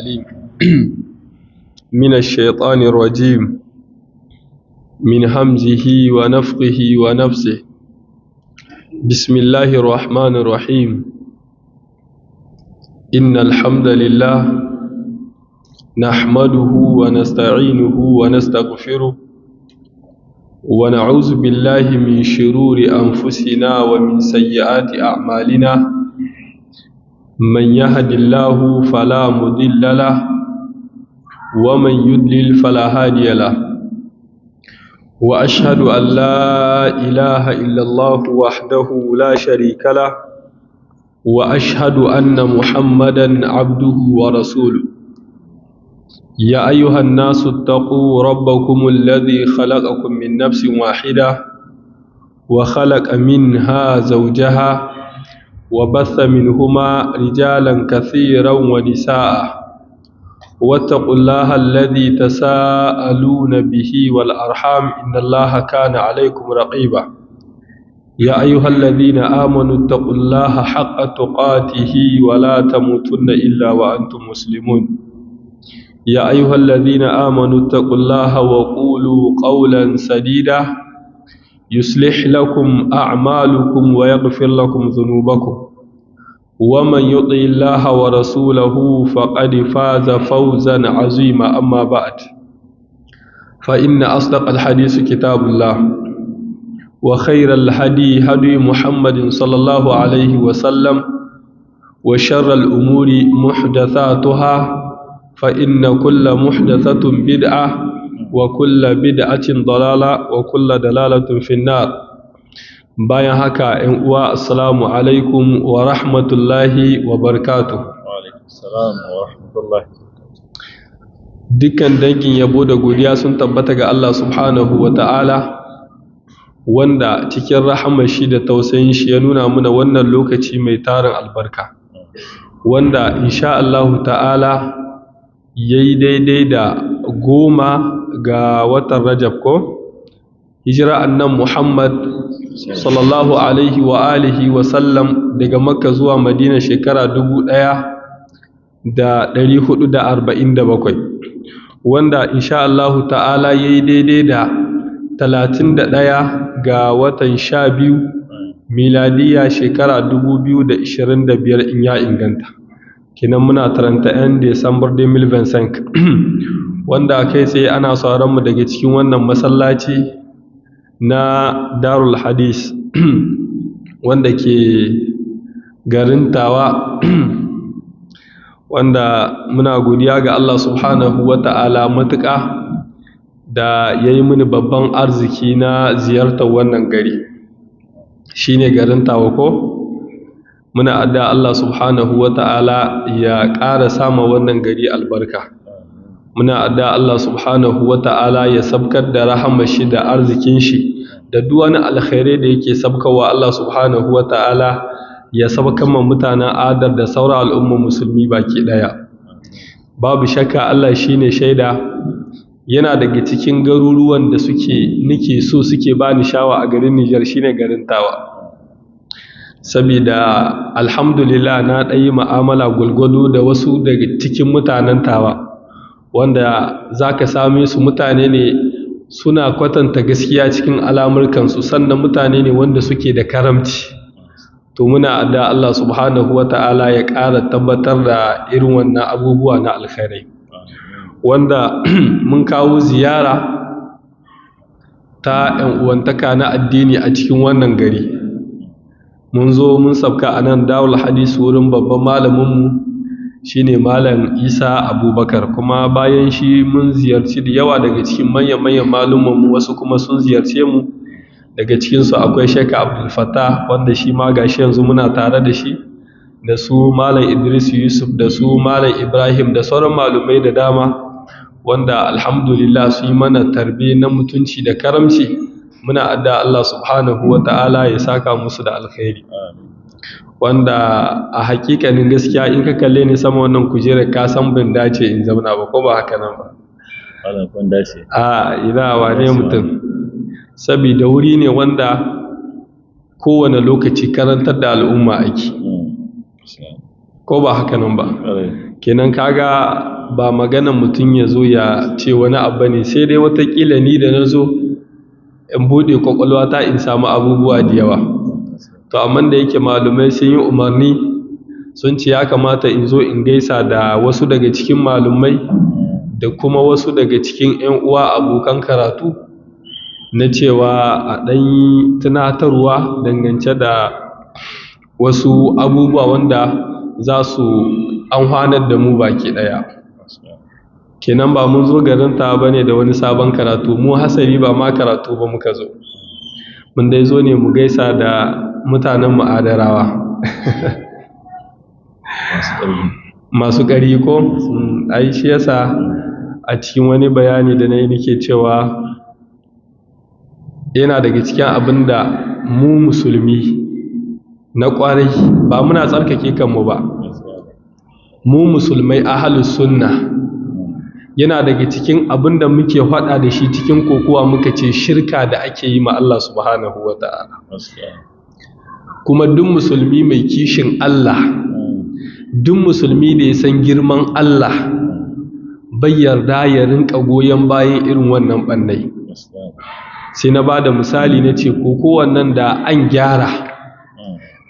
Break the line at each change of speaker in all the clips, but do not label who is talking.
العليم من الشيطان الرجيم من همزه ونفخه ونفسه بسم الله الرحمن الرحيم إن الحمد لله نحمده ونستعينه ونستغفره ونعوذ بالله من شرور أنفسنا ومن سيئات أعمالنا من يهد الله فلا مضل له ومن يضلل فلا هادي له وأشهد أن لا إله إلا الله وحده لا شريك له وأشهد أن محمدا عبده ورسوله يا أيها الناس اتقوا ربكم الذي خلقكم من نفس واحدة وخلق منها زوجها وبث منهما رجالا كثيرا ونساء واتقوا الله الذي تساءلون به والأرحام إن الله كان عليكم رقيبا يا أيها الذين آمنوا اتقوا الله حق تقاته ولا تموتن إلا وأنتم مسلمون يا أيها الذين آمنوا اتقوا الله وقولوا قولا سديدا يصلح لكم أعمالكم ويغفر لكم ذنوبكم ومن يطع الله ورسوله فقد فاز فوزا عظيما أما بعد فإن أصدق الحديث كتاب الله وخير الهدي هدي محمد صلى الله عليه وسلم وشر الأمور محدثاتها فإن كل محدثة بدعة وكل بدعة ضلالة وكل دلالة في النار bayan haka ‘yan uwa assalamu alaikum wa rahmatullahi wa barakatuh. Dukkan dangin yabo da godiya sun tabbata ga Allah subhanahu wa ta'ala wanda cikin rahamar shi da tausayin shi ya nuna muna wannan lokaci mai tarin albarka wanda insha Allah ta'ala yayi daidai da 10 ga watan Rajab ko hijira annan Muhammad sallallahu alaihi wa alihi wa sallam daga Makka zuwa Madina shekara 1447 wanda insha Allah ta'ala yayi daidai da 31 ga watan 12 miladiya shekara 2025 in ya inganta kinan muna 31 December 2025 wanda kai tsaye ana sauran mu daga cikin wannan masallaci na Darul Hadis wanda ke garin Tawa wanda muna godiya ga Allah subhanahu wata'ala matuƙa da yayi mini babban arziki na ziyartar wannan gari shine garin Tawa ko muna addu'a Allah subhanahu wata'ala ya ƙara sama wannan gari albarka muna addu'a Allah subhanahu wata'ala ya sabkar da rahamar shi da arzikin shi da duk wani alkhairai da yake sabkawa Allah subhanahu wata'ala ya sabkan mutanen adar da sauran al'ummar musulmi baki daya babu shakka Allah shine shaida yana daga cikin garuruwan da nake so suke bani shawa a garin Niger shine garin Tawa saboda alhamdulillah na ɗayi mu'amala gulgudu da wasu daga cikin mutanen Tawa wanda zaka same su mutane ne suna kwatanta gaskiya cikin al'amurkansu sannan mutane ne wanda suke da karamci to muna addu'a Allah subhanahu wata'ala ya ƙara tabbatar da irin wannan abubuwa na alkhairai wanda mun kawo ziyara ta ‘yan uwantaka na addini a cikin wannan gari mun zo mun sabka a nan Darul Hadis wurin babban malaminmu shine Malam Isa Abubakar kuma bayan shi mun ziyarci da yawa daga cikin manyan malumanmu wasu kuma sun ziyarce mu daga cikinsu akwai Sheikh Abdul Fattah wanda shi ma gashi yanzu muna tare da shi da su Malam Idris Yusuf da su Malam Ibrahim da sauran malumai da dama wanda alhamdulillah su yi mana tarbe na mutunci da karamci muna addu'a Allah subhanahu wata'ala ya saka musu da alkhairi wanda a hakikanin gaskiya in ka kalle ni sama wannan kujerar ka san ban dace in zauna ba ko ba haka nan ba
wannan kun dace
ina wane mutum saboda wuri ne wanda kowane lokaci karantar da al'umma ake ko ba haka nan ba kenan kaga ba maganan mutum ya zo ya ce wani abu ne, sai dai watakila ni da na zo in buɗe ƙwaƙwalwata in samu abubuwa da yawa. To amma da yake malumai sun yi umarni sun ce ya kamata in zo in gaisa da wasu daga cikin malumai da kuma wasu daga cikin 'yan uwa abokan karatu na cewa a ɗan tunatarwa dangance da wasu abubuwa wanda za su amfanar da mu baki ɗaya. Kenan ba mun zo garin ta bane da wani sabon karatu, mu hasali ba ma karatu ba muka zo, mun dai zo ne mu gaisa da mutanen mu Adarawa masu ƙari ko ai shi yasa a cikin wani bayani da nayi nake cewa yana daga cikin abinda mu musulmi na ƙwarai ba muna tsarkake kanmu ba, mu musulmai ahlus sunna yana daga cikin abinda muke faɗa da shi cikin kokowa muka ce shirka da ake yi ma Allah subhanahu wata'ala. Kuma duk musulmi mai kishin Allah, duk musulmi da ya san girman Allah bai yarda ya rinka goyon bayan irin wannan ɓannai. Sai na ba da misali na ce kokowan nan da an gyara,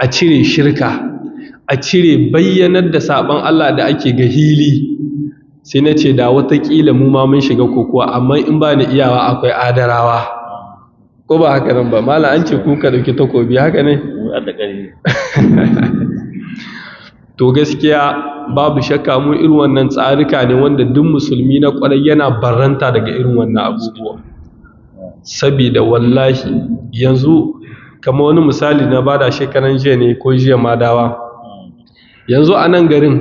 a cire shirka, a cire bayyanar da saɓon Allah da ake ga hili, sai na ce da watakila mu ma mun shiga kokowa, amma in ba ni iyawa akwai Adarawa, ko ba haka nan ba mala an ce ku ka dauki takobi haka ne. To gaskiya babu shakka mu irin wannan tsarika ne wanda duk musulmi na kwarai yana barranta daga irin wannan abubuwa, saboda wallahi yanzu kamar wani misali na bada shekaran jiya ne ko jiya ma dawa, yanzu a nan garin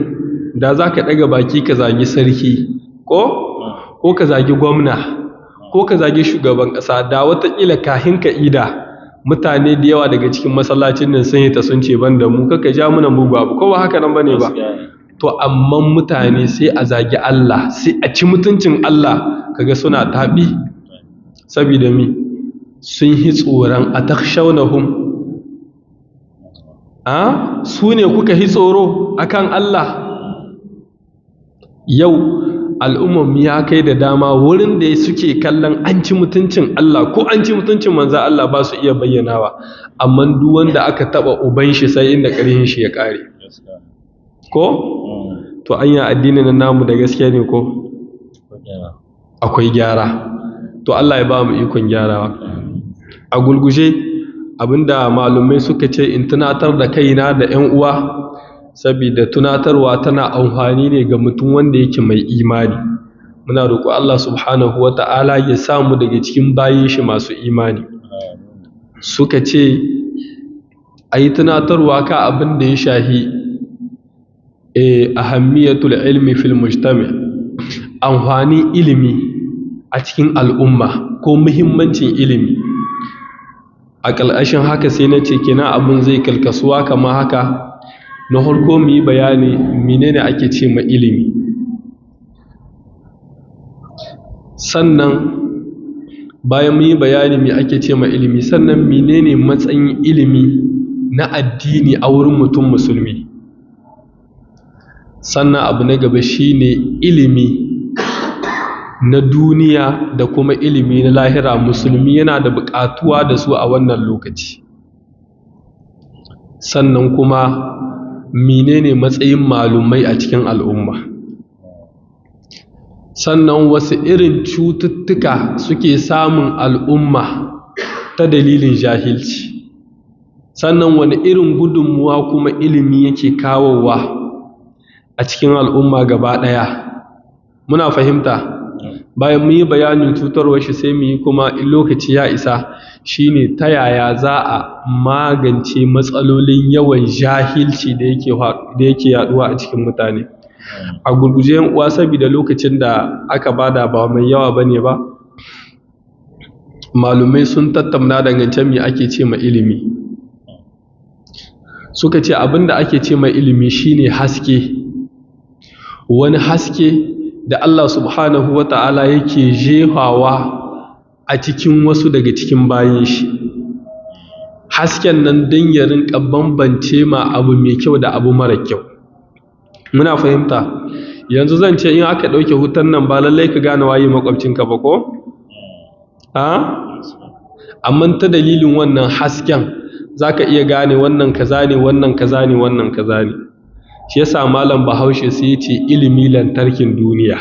da za ka ɗaga baki ka zagi sarki ko ka zagi gwamna ko ka zagi shugaban ƙasa, da watakila kahin ka ida mutane da yawa daga cikin masallacin nan sun yi ta sun ce ban da mu kaka ja muna mugu abu, ko ba haka nan bane ba. To amma mutane sai a zagi Allah, sai a ci mutuncin Allah, kaga suna taɓi saboda mi sun yi tsoron a takshawnahum, su ne kuka yi tsoro akan Allah. Yau al'ummar ya kai da dama wurin da suke kallon an ci mutuncin Allah ko an ci mutuncin manzan Allah ba su iya bayyanawa, amma duk wanda aka taba uban shi sai inda ƙarhin shi ya ƙare, ko to anya addinin nan namu da gaskiya ne ko akwai gyara? To Allah ya ba mu ikon gyarawa. A gulguje abinda malumai suka ce in tunatar da kaina da 'yan uwa, saboda tunatarwa tana amfani ne ga mutum wanda yake mai imani. Muna roƙo Allah subhanahu wata'ala ya samu daga cikin bayin shi masu imani. Suka ce ayi tunatarwa ka abin da ya shahi ahammiyatul ilmi fil mujtama, amfanin ilimi a cikin al'umma ko muhimmancin ilimi. A ƙalƙashin haka sai na ce kina abin zai kalkasuwa kama haka. Na farko mu yi bayani menene ake ce ma ilimi, sannan bayan mu yi bayani me ake ce ma ilimi, sannan menene matsayin ilimi na addini a wurin mutum musulmi, sannan abu na gaba shine ilimi na duniya da kuma ilimi na lahira. Musulmi yana da buƙatuwa da su a wannan lokaci. Sannan kuma menene matsayin malumai a cikin al'umma, sannan wasu irin cututtuka suke samun al'umma ta dalilin jahilci, sannan wani irin gudunmuwa kuma ilimi yake kawowa a cikin al'umma gaba ɗaya. Muna fahimta? Bayan mu yi bayanin cutarwar shi sai mu yi kuma in lokaci ya isa shine ta yaya za a magance matsalolin yawan jahilci da yake yaduwa a cikin mutane. A gurguje yan uwa, saboda lokacin da aka bada ba mai yawa bane ba, malumai sun tattauna dangance me ake ce ma ilimi. Suka ce abinda ake ce ma ilimi shine haske, wani haske da Allah subhanahu wata'ala yake jefawa a cikin wasu daga cikin bayin shi. Hasken nan don ya rinka bambance ma abu mai kyau da abu mara kyau. muna fahimta. Yanzu zan ce in aka ɗauke wutan nan ba lallai ka gane waye makwabcinka ba ko? Amma ta dalilin wannan hasken za ka iya gane wannan kaza ne, wannan kaza ne, wannan kaza ne. Shi yasa malam Bahaushe sai ya ce ilimi lantarkin duniya.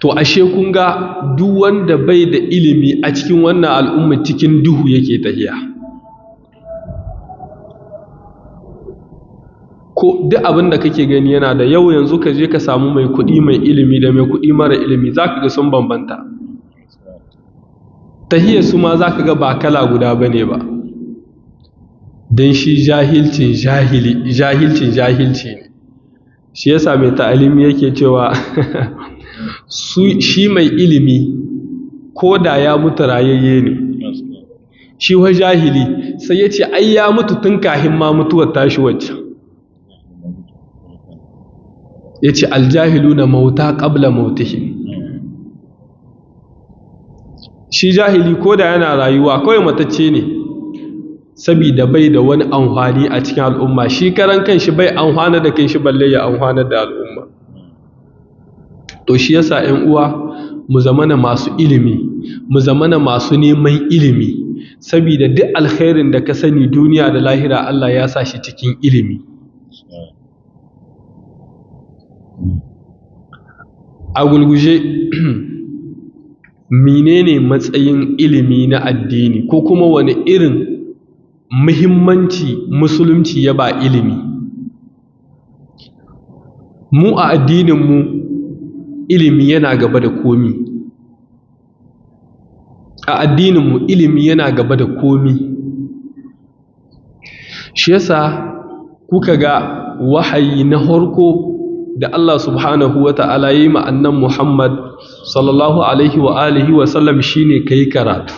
To ashe kun ga duk wanda bai da ilimi a cikin wannan al'umma cikin duhu yake tafiya. Ko duk abin da kake gani yana da yau, yanzu ka je ka samu mai kuɗi mai ilimi da mai kuɗi mara ilimi za ka ga sun bambanta. Tahiyar su ma za ka ga ba kala guda ba ne ba, don shi jahilcin jahilci ne. Shi yasa mai ta'alimi yake cewa shi mai ilimi ko da ya mutu rayayye ne, shi wa jahili sai ya ce ai ya mutu tun kahin ma mutuwar tashi wacce. Ya ce aljahilu na mauta ƙabla mautihim. Shi jahili ko da yana rayuwa kawai matacce ne, saboda bai da wani amfani a cikin al'umma. Shi karan kanshi bai amfana da kanshi balle ya amfana da al'umma. To shi yasa ƴan uwa mu zamana masu ilimi, mu zamana masu neman ilimi, saboda duk alkhairin da ka sani duniya da lahira Allah ya sa shi cikin ilimi. A gulguje, menene matsayin ilimi na addini, ko kuma wani irin muhimmanci musulunci ya ba ilimi? Mu a addininmu ilimi yana gaba da komi. A addininmu ilimi yana gaba da komi. Shi yasa kuka ga wahayi na farko da Allah subhanahu wa ta'ala ya yi ma annabi Muhammad sallallahu alaihi wa alihi wa sallam shine kai karatu.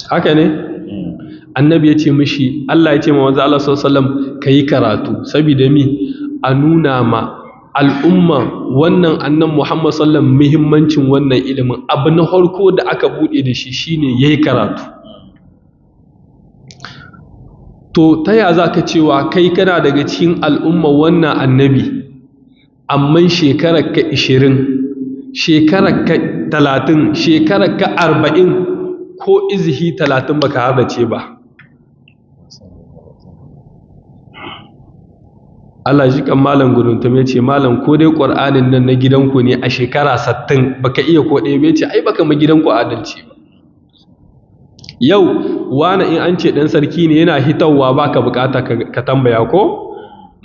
Haka ne? Annabi ya ce mishi, Allah ya ce ma manzo Allah sallallahu alaihi wa sallam kai karatu, saboda mi a nuna ma al'umma wannan annabi Muhammad sallallahu alaihi wa sallam muhimmancin wannan ilimin. Abu na farko da aka bude da shi shine yayi karatu. To ta ya za ka cewa kai kana daga cikin al'umma wannan annabi, amma shekararka 20, shekararka 30, shekararka 40 ko izihi 30 baka hadace ba? Allah ji kan malam guduntum ya ce, malam ko dai ƙwar'anin nan na gidanku ne a shekara 60 baka iya ko ɗaya bai ce, ai baka ma gidanku adalci ba. Yau wani in an ce ɗan sarki ne yana hitawa ba ka bukata ka tambaya ko?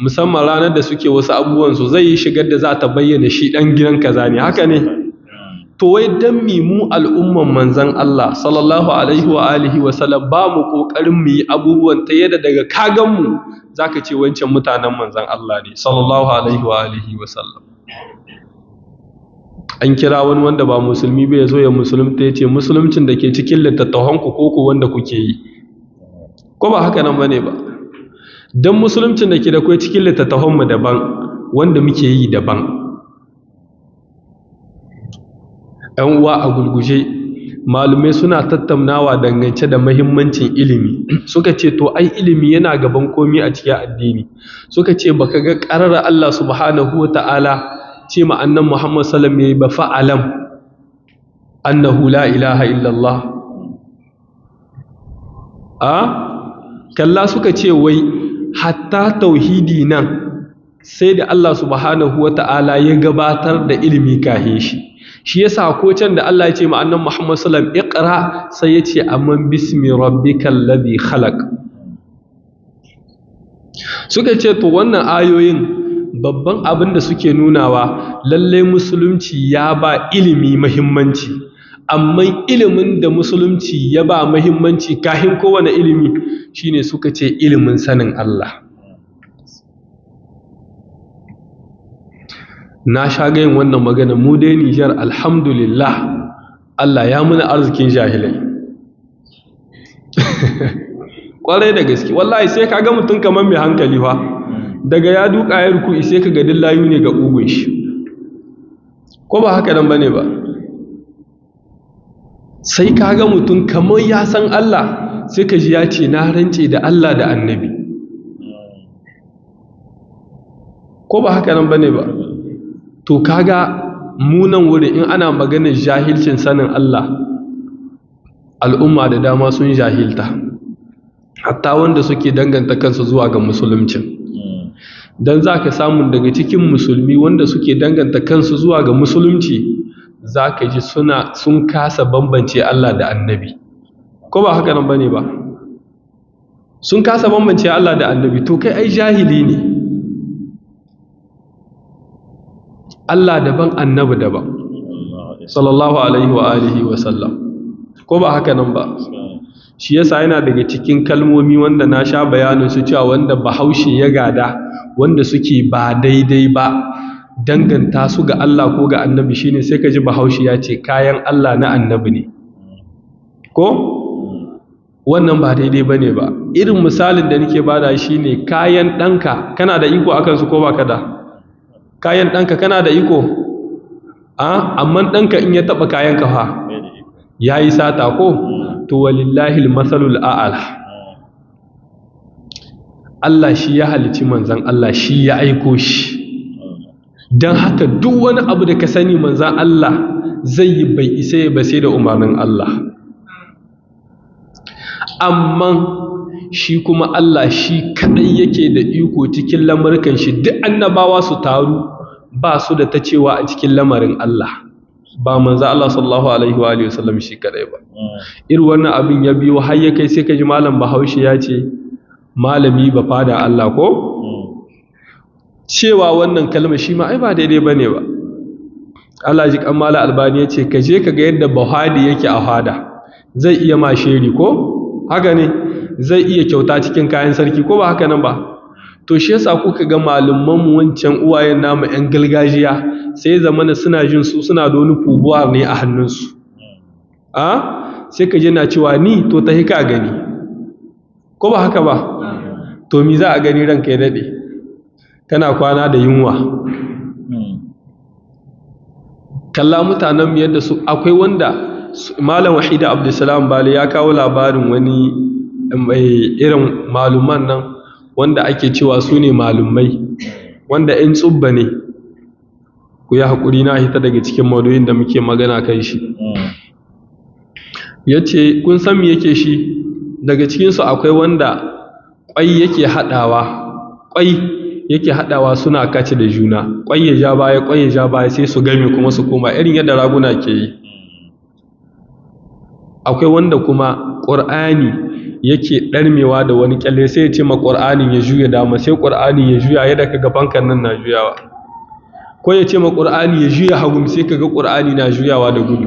Musamman ranar da suke wasu abubuwansu zai yi shigar da za ta bayyana shi ɗan gidan kaza ne, haka ne? To wai don mu al'umman manzan Allah sallallahu alaihi wa alihi wa sallam ba mu ƙoƙarin mu yi abubuwan ta yadda daga kaganmu za ka ce wancan mutanen manzan Allah ne sallallahu alaihi wa alihi wa sallam. An kira wani wanda ba musulmi bai zo ya musulunta, ya ce musulumcin da ke cikin littattafanku ko wanda kuke yi, ko ba haka nan ba ne ba? Don musulumcin da ke da kai cikin littattafanmu daban, wanda muke yi daban. ‘Yan uwa a gulguje, malumai suna tattaunawa dangance da mahimmancin ilimi. Suka ce to ai ilimi yana gaban komi a cikin addini. Suka ce baka ga ƙarara Allah subhanahu wa ta'ala ce ma annan Muhammad sallam ya yi ba, fa'alam annahu la ilaha illallah. Kalla suka ce wai hatta tauhidi nan sai da Allah subhanahu wa ta'ala ya gabatar da ilimi kahe shi. Shi yasa ko can da Allah ya ce ma annan Muhammad sallam iqra, sai ya ce amman bismi rabbikal ladhi khalaq. Suka ce to wannan ayoyin babban abin da suke nunawa lallai musulunci ya ba ilimi muhimmanci, amma ilimin da musulunci ya ba muhimmanci kahin kowane ilimi shine suka ce ilimin sanin Allah. Na sha gayin wannan magana, mu dai Nijar alhamdulillah Allah ya muna arzikin jahilai. Kwarai da gaske, wallahi sai ka ga mutum kamar mai hankali fa, daga ya duka ya ruku sai ka ga dillayu ne ga ugun shi, ko ba haka nan bane ba? sai kaga mutum kamar ya san Allah sai ka ji ya ce na rance da Allah da annabi, ko ba haka nan bane ba? To kaga munan wuri in ana maganar jahilcin sanin Allah, al'umma da dama sun jahilta, hatta wanda suke danganta kansu zuwa ga musulunci. Dan za ka samu daga cikin musulmi wanda suke danganta kansu zuwa ga musulunci, za ka ji sun kasa bambance Allah da annabi, ko ba haka nan bane ba? Sun kasa bambance Allah da annabi. To kai ai jahili ne. Allah daban, annabi daban, sallallahu alaihi wa alihi wa sallam, ko ba haka nan ba? Shi yasa yana daga cikin kalmomi wanda na sha bayanin su cewa wanda Bahaushe ya gada, wanda suke ba daidai ba, danganta su ga Allah ko ga annabi, shine sai ka ji Bahaushe ya ce kayan Allah na annabi ne, ko wannan ba daidai bane ba. Irin misalin da nake bada shine kayan ɗanka, kana da iko akan su ko ba ka da? Kayan ɗanka kana da iko? Amma ɗanka in ya taɓa kayan ka fa ya yi sata ko? To walillahi almasalul a'ala. Allah shi ya halici manzan Allah, shi ya aiko shi. Don haka duk wani abu da ka sani manzan Allah zai yi bai isa ya ba sai da umarnin Allah. Amma shi kuma Allah shi kadai yake da iko cikin lamurkan shi. Duk annabawa su taru ba su da ta cewa a cikin lamarin Allah, ba manzan Allah sallallahu alaihi wa alihi wasallam shi kadai ba. Irin wannan abin ya biyo har ya kai sai ka ji malam Bahaushe ya ce malami ba fada Allah, ko? Cewa wannan kalma shi ma ai ba daidai bane ba. Allah ji kan Malam Albani ya ce ka je ka ga yadda Buhari yake a fada, zai iya ma sheri, ko haka ne? Zai iya kyauta cikin kayan sarki, ko ba haka nan ba? To shi yasa kuka ga malaman mu wancan uwayen namu ƴan gargajiya sai zamana suna jin su suna da wani fubuwa ne a hannunsu. Sai ka je na cewa ni to ta hika gani, ko ba haka ba? To mi za a gani ranka ya dade? Kana kwana da yunwa. Kalla mutanen mu yadda su, akwai wanda Malam Wahida Abdulsalam Bale ya kawo labarin wani irin maluman nan wanda ake cewa su ne malumai, wanda ƴan tsubba ne. Ku yi haƙuri na hita daga cikin maudu'in da muke magana kan shi. Ya ce kun san me yake shi? Daga cikinsu akwai wanda ƙwai yake haɗawa suna kace da juna, ƙwai ya ja baya sai su game kuma su koma irin yadda raguna ke yi. Akwai wanda kuma ƙur'ani yake ɗarmewa da wani ƙyalle sai ya ce ma ƙur'anin ya juya dama sai ƙur'ani ya juya yadda ka ga fankan nan na juyawa, ko ya ce ma ƙur'ani ya juya hagu sai ka ga ƙur'ani na juyawa da gudu.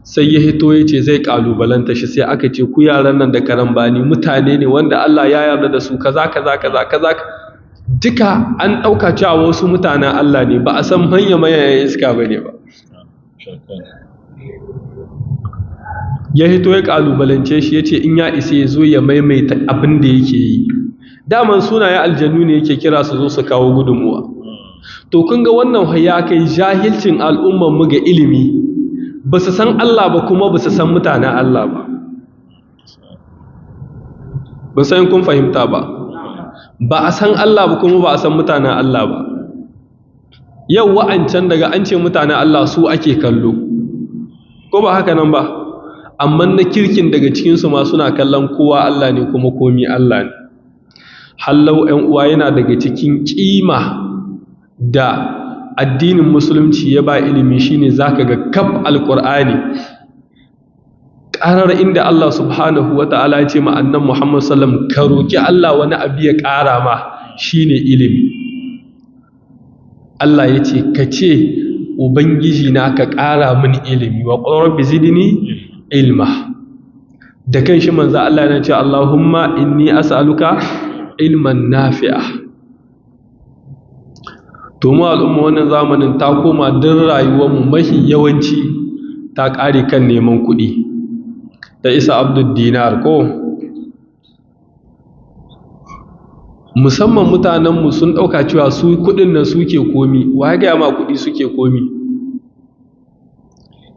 Sai ya hito ya ce zai ƙalubalanta shi, sai aka ce ku yaran nan da karambani mutane ne wanda Allah ya yarda da su kaza duka an ɗauka cewa wasu mutanen Allah ne, ba a san manya-manyan iska ba ne ba. Ya hito ya ƙalubalance shi ya ce in ya isa ya zo ya maimaita abin da yake yi. Daman sunayen aljannu ne yake kira su zo su kawo gudunmuwa. To kun ga wannan ya kai jahilcin al'ummanmu ga ilimi, ba su san Allah ba kuma ba su san mutanen Allah ba. Ba san kun fahimta ba. Ba a san Allah ba kuma ba a san mutanen Allah ba. Yau wa'ancan daga an ce mutanen Allah su ake kallo, ko ba haka nan ba? Amma na kirkin daga cikinsu ma suna kallon kowa Allah ne kuma komi Allah ne. Hallau ‘yan uwa yana daga cikin ƙima da addinin musulunci ya ba ilimi shine zaka ga kaf alƙur'ani ƙarar inda Allah subhanahu wa ta'ala ya ce ma annan Muhammad sallam ka roƙi Allah wani abu ya ƙara ma shine ilimi. Allah ya ce ka ce Ubangiji na ka ƙara min ilimi wa qul rabbi zidni ilma. Da kan shi manzo Allah yana ce Allahumma inni as'aluka ilman nafi'a. To mu al'umma wannan zamanin ta koma don rayuwarmu mafi yawanci ta ƙare kan neman kuɗi. Da Isa Abdul Dinar ko musamman mutanenmu sun ɗauka cewa su kuɗin nan suke komi. Wa ya gaya ma kuɗi suke komi?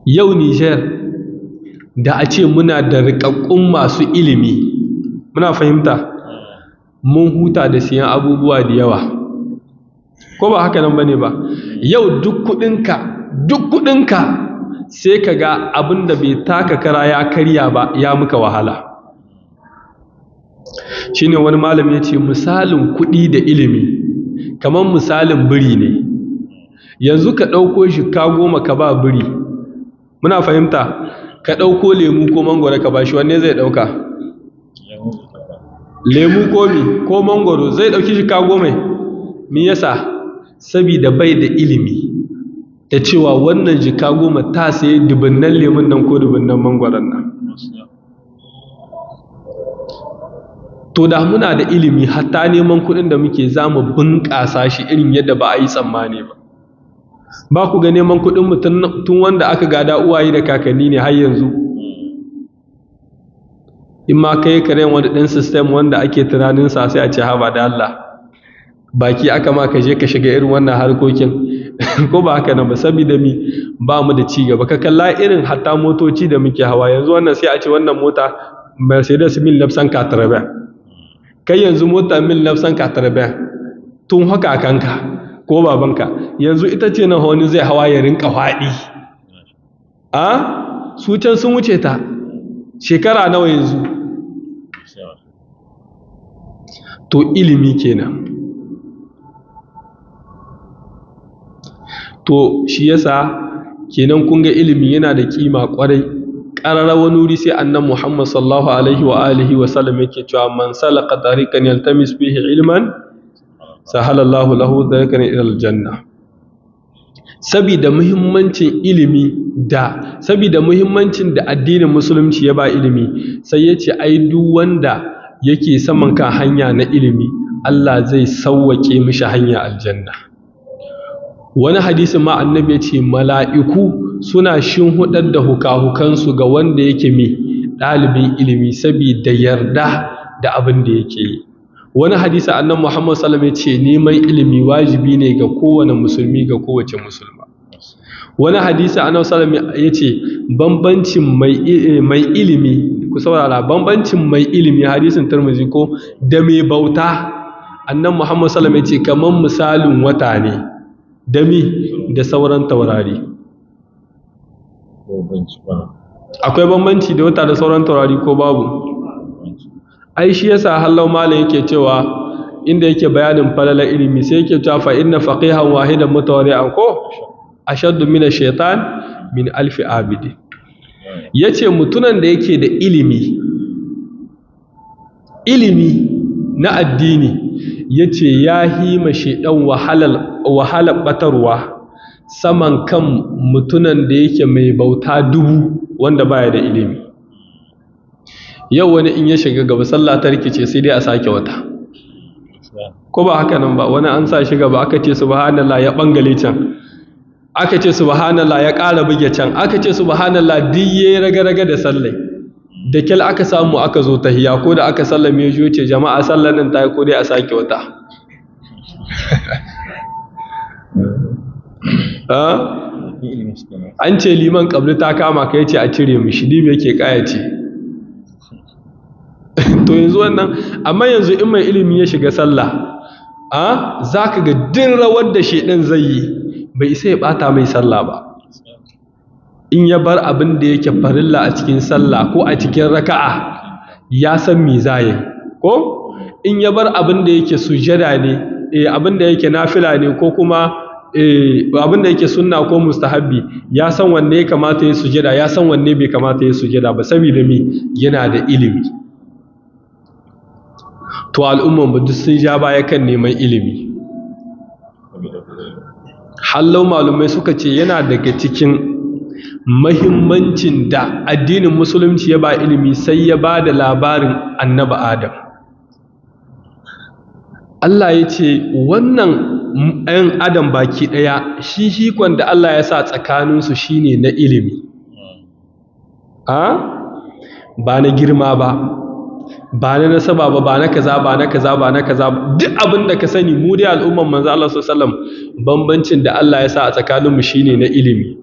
Yau Niger da a ce muna da riƙaƙƙun masu ilimi, muna fahimta, mun huta da siyan abubuwa da yawa, ko ba haka nan bane ba? Yau duk kuɗinka sai ka ga abin da bai taka kara ya karya ba ya muka wahala. Shine wani malami ya ce misalin kuɗi da ilimi kamar misalin biri ne. Yanzu ka ɗauko jikka 10 ka ba biri, muna fahimta, ka ɗauko lemu ko mangoro ka ba shi, wanne zai ɗauka? Lemu ko mangoro zai ɗauki jikka 10. Me yasa? Saboda bai da ilimi da cewa wannan jikka 10 ta sayi dubunnan lemun nan ko dubunnan mangoron nan. To da muna da ilimi hatta neman kuɗin da muke za mu bunƙasa shi irin yadda ba a yi tsammani ba. Ba ku ga neman kuɗin mutum tun wanda aka gada uwaye da kakanni ne har yanzu. In ma kai karen wani ɗan sistem wanda ake tunanin sa sai a ce haba da Allah, baki aka ma ka je ka shiga irin wannan harkokin ko ba haka nan ba, saboda ba mu da ci gaba. Ka kalla irin hatta motoci da muke hawa yanzu, wannan sai a ce wannan mota Mercedes 1980, kai yanzu mota 1980 tun haka kanka ko babanka yanzu ita ce nan wani zai hawa ya rinka faɗi. Su can sun wuce ta shekara nawa yanzu? To ilimi kenan. To shi yasa kenan kun ga ilimi yana da kima kwarai. Ƙarara wani wuri sai annan Muhammad sallallahu alaihi wa alihi wa sallam yake cewa man salaka tariqan yaltamis fihi ilman sahalallahu lahu tariqan ila aljanna. Sabida muhimmancin ilimi sabida muhimmancin da addinin musulunci ya ba ilimi, sai yace ai duk wanda yake saman kan hanya na ilimi Allah zai sauwake mishi hanya aljanna. Wani hadisi ma annabi yace mala'iku suna shinhudar da hukahukansu ga wanda yake ɗalibin ilimi saboda yarda da abin da yake yi. Wani hadisi annabi Muhammad sallallahu alaihi wasallam yace neman ilimi wajibi ne ga kowane musulmi, ga kowace musulma. Wani hadisi annabi sallallahu alaihi wasallam yace bambancin mai ilimi, ku saurara, bambancin mai ilimi, hadisin Tirmidhi ko, da mai bauta, annabi Muhammad sallallahu alaihi wasallam yace kaman misalin wata ne da sauran taurari. Akwai bambanci da wata da sauran taurari ko babu? Ai shi yasa hallau malam yake cewa inda yake bayanin falalar ilimi sai yake cewa fa inna faqihan wahidan mutawari'an ko ashaddu min ash-shaytan min alfi abidi. Yace mutunan da yake da ilimi na addini, yace ya hima shedan wahalar batarwa saman kan mutunan da yake mai bauta 1000 wanda baya da ilimi. Yau wani in ya shiga gaba sallah ta rikice sai dai a sake wata, ko ba haka nan ba? Wani an sa shi gaba aka ce subhanallah ya bangale can, aka ce subhanallah ya ƙara buge can, aka ce subhanallah duk yayi raga-raga da sallai. Da kyal aka samu aka zo tahiyya, ko da aka sallame shi ce jama'a sallar nan ta yi ko dai a sake wata. An ce liman kabli ta kama ka yace a cire mishi, dibe yake kayace. To yanzu wannan, amma yanzu in mai ilimi ya shiga sallah, zaka ga din rawar da shedan zai yi bai isa ya bata mai sallah ba. In ya bar abin da yake farilla a cikin sallah ko a cikin raka'a ya san me zai, ko in ya bar abin da yake sujada ne, abin da yake nafila ne, ko kuma abin da yake sunna ko mustahabbi, ya san wanne ya kamata ya sujada, ya san wanne bai kamata ya sujada ba, saboda yana da ilimi. To al'umman duk sun ja baya kan neman ilimi. Hallau malumai suka ce yana daga cikin mahimmancin da addinin musulunci ya ba ilimi, sai ya ba da labarin annabi Adam. Allah ya ce wannan ‘yan Adam baki ɗaya, hikon da Allah ya sa tsakaninsu shi ne na ilimi, ba na girma ba na nasaba ba na kaza ba na kaza ba na kaza ba. Duk abin da ka sani mu dai al'umman manzo Allah sallallahu alaihi wasallam, bambancin da Allah ya sa a tsakaninmu shine na ilimi.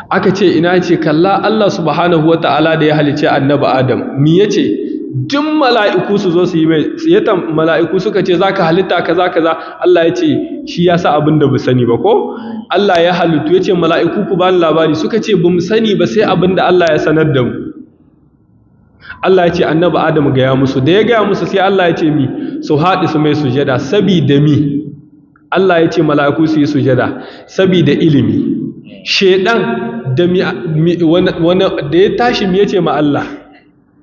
aka ce ina ce kalla Allah subhanahu wata'ala da ya halice annabi Adam mi yace duk mala'iku su zo su yi mai siyatan mala'iku suka ce zaka halitta kaza Allah ya ce shi ya sa abin da bu sani ba ko Allah ya halittu ya ce mala'iku ku ba labari suka ce bu mu sani ba sai abin da Allah ya sanar da mu Allah ya ce annabi Adam ga ya musu da ya ga musu sai Allah ya ce mi su haɗi su mai sujada sabida mi Allah ya ce mala'iku su yi sujada sabida ilimi shedan da da ya tashi mi yace ma Allah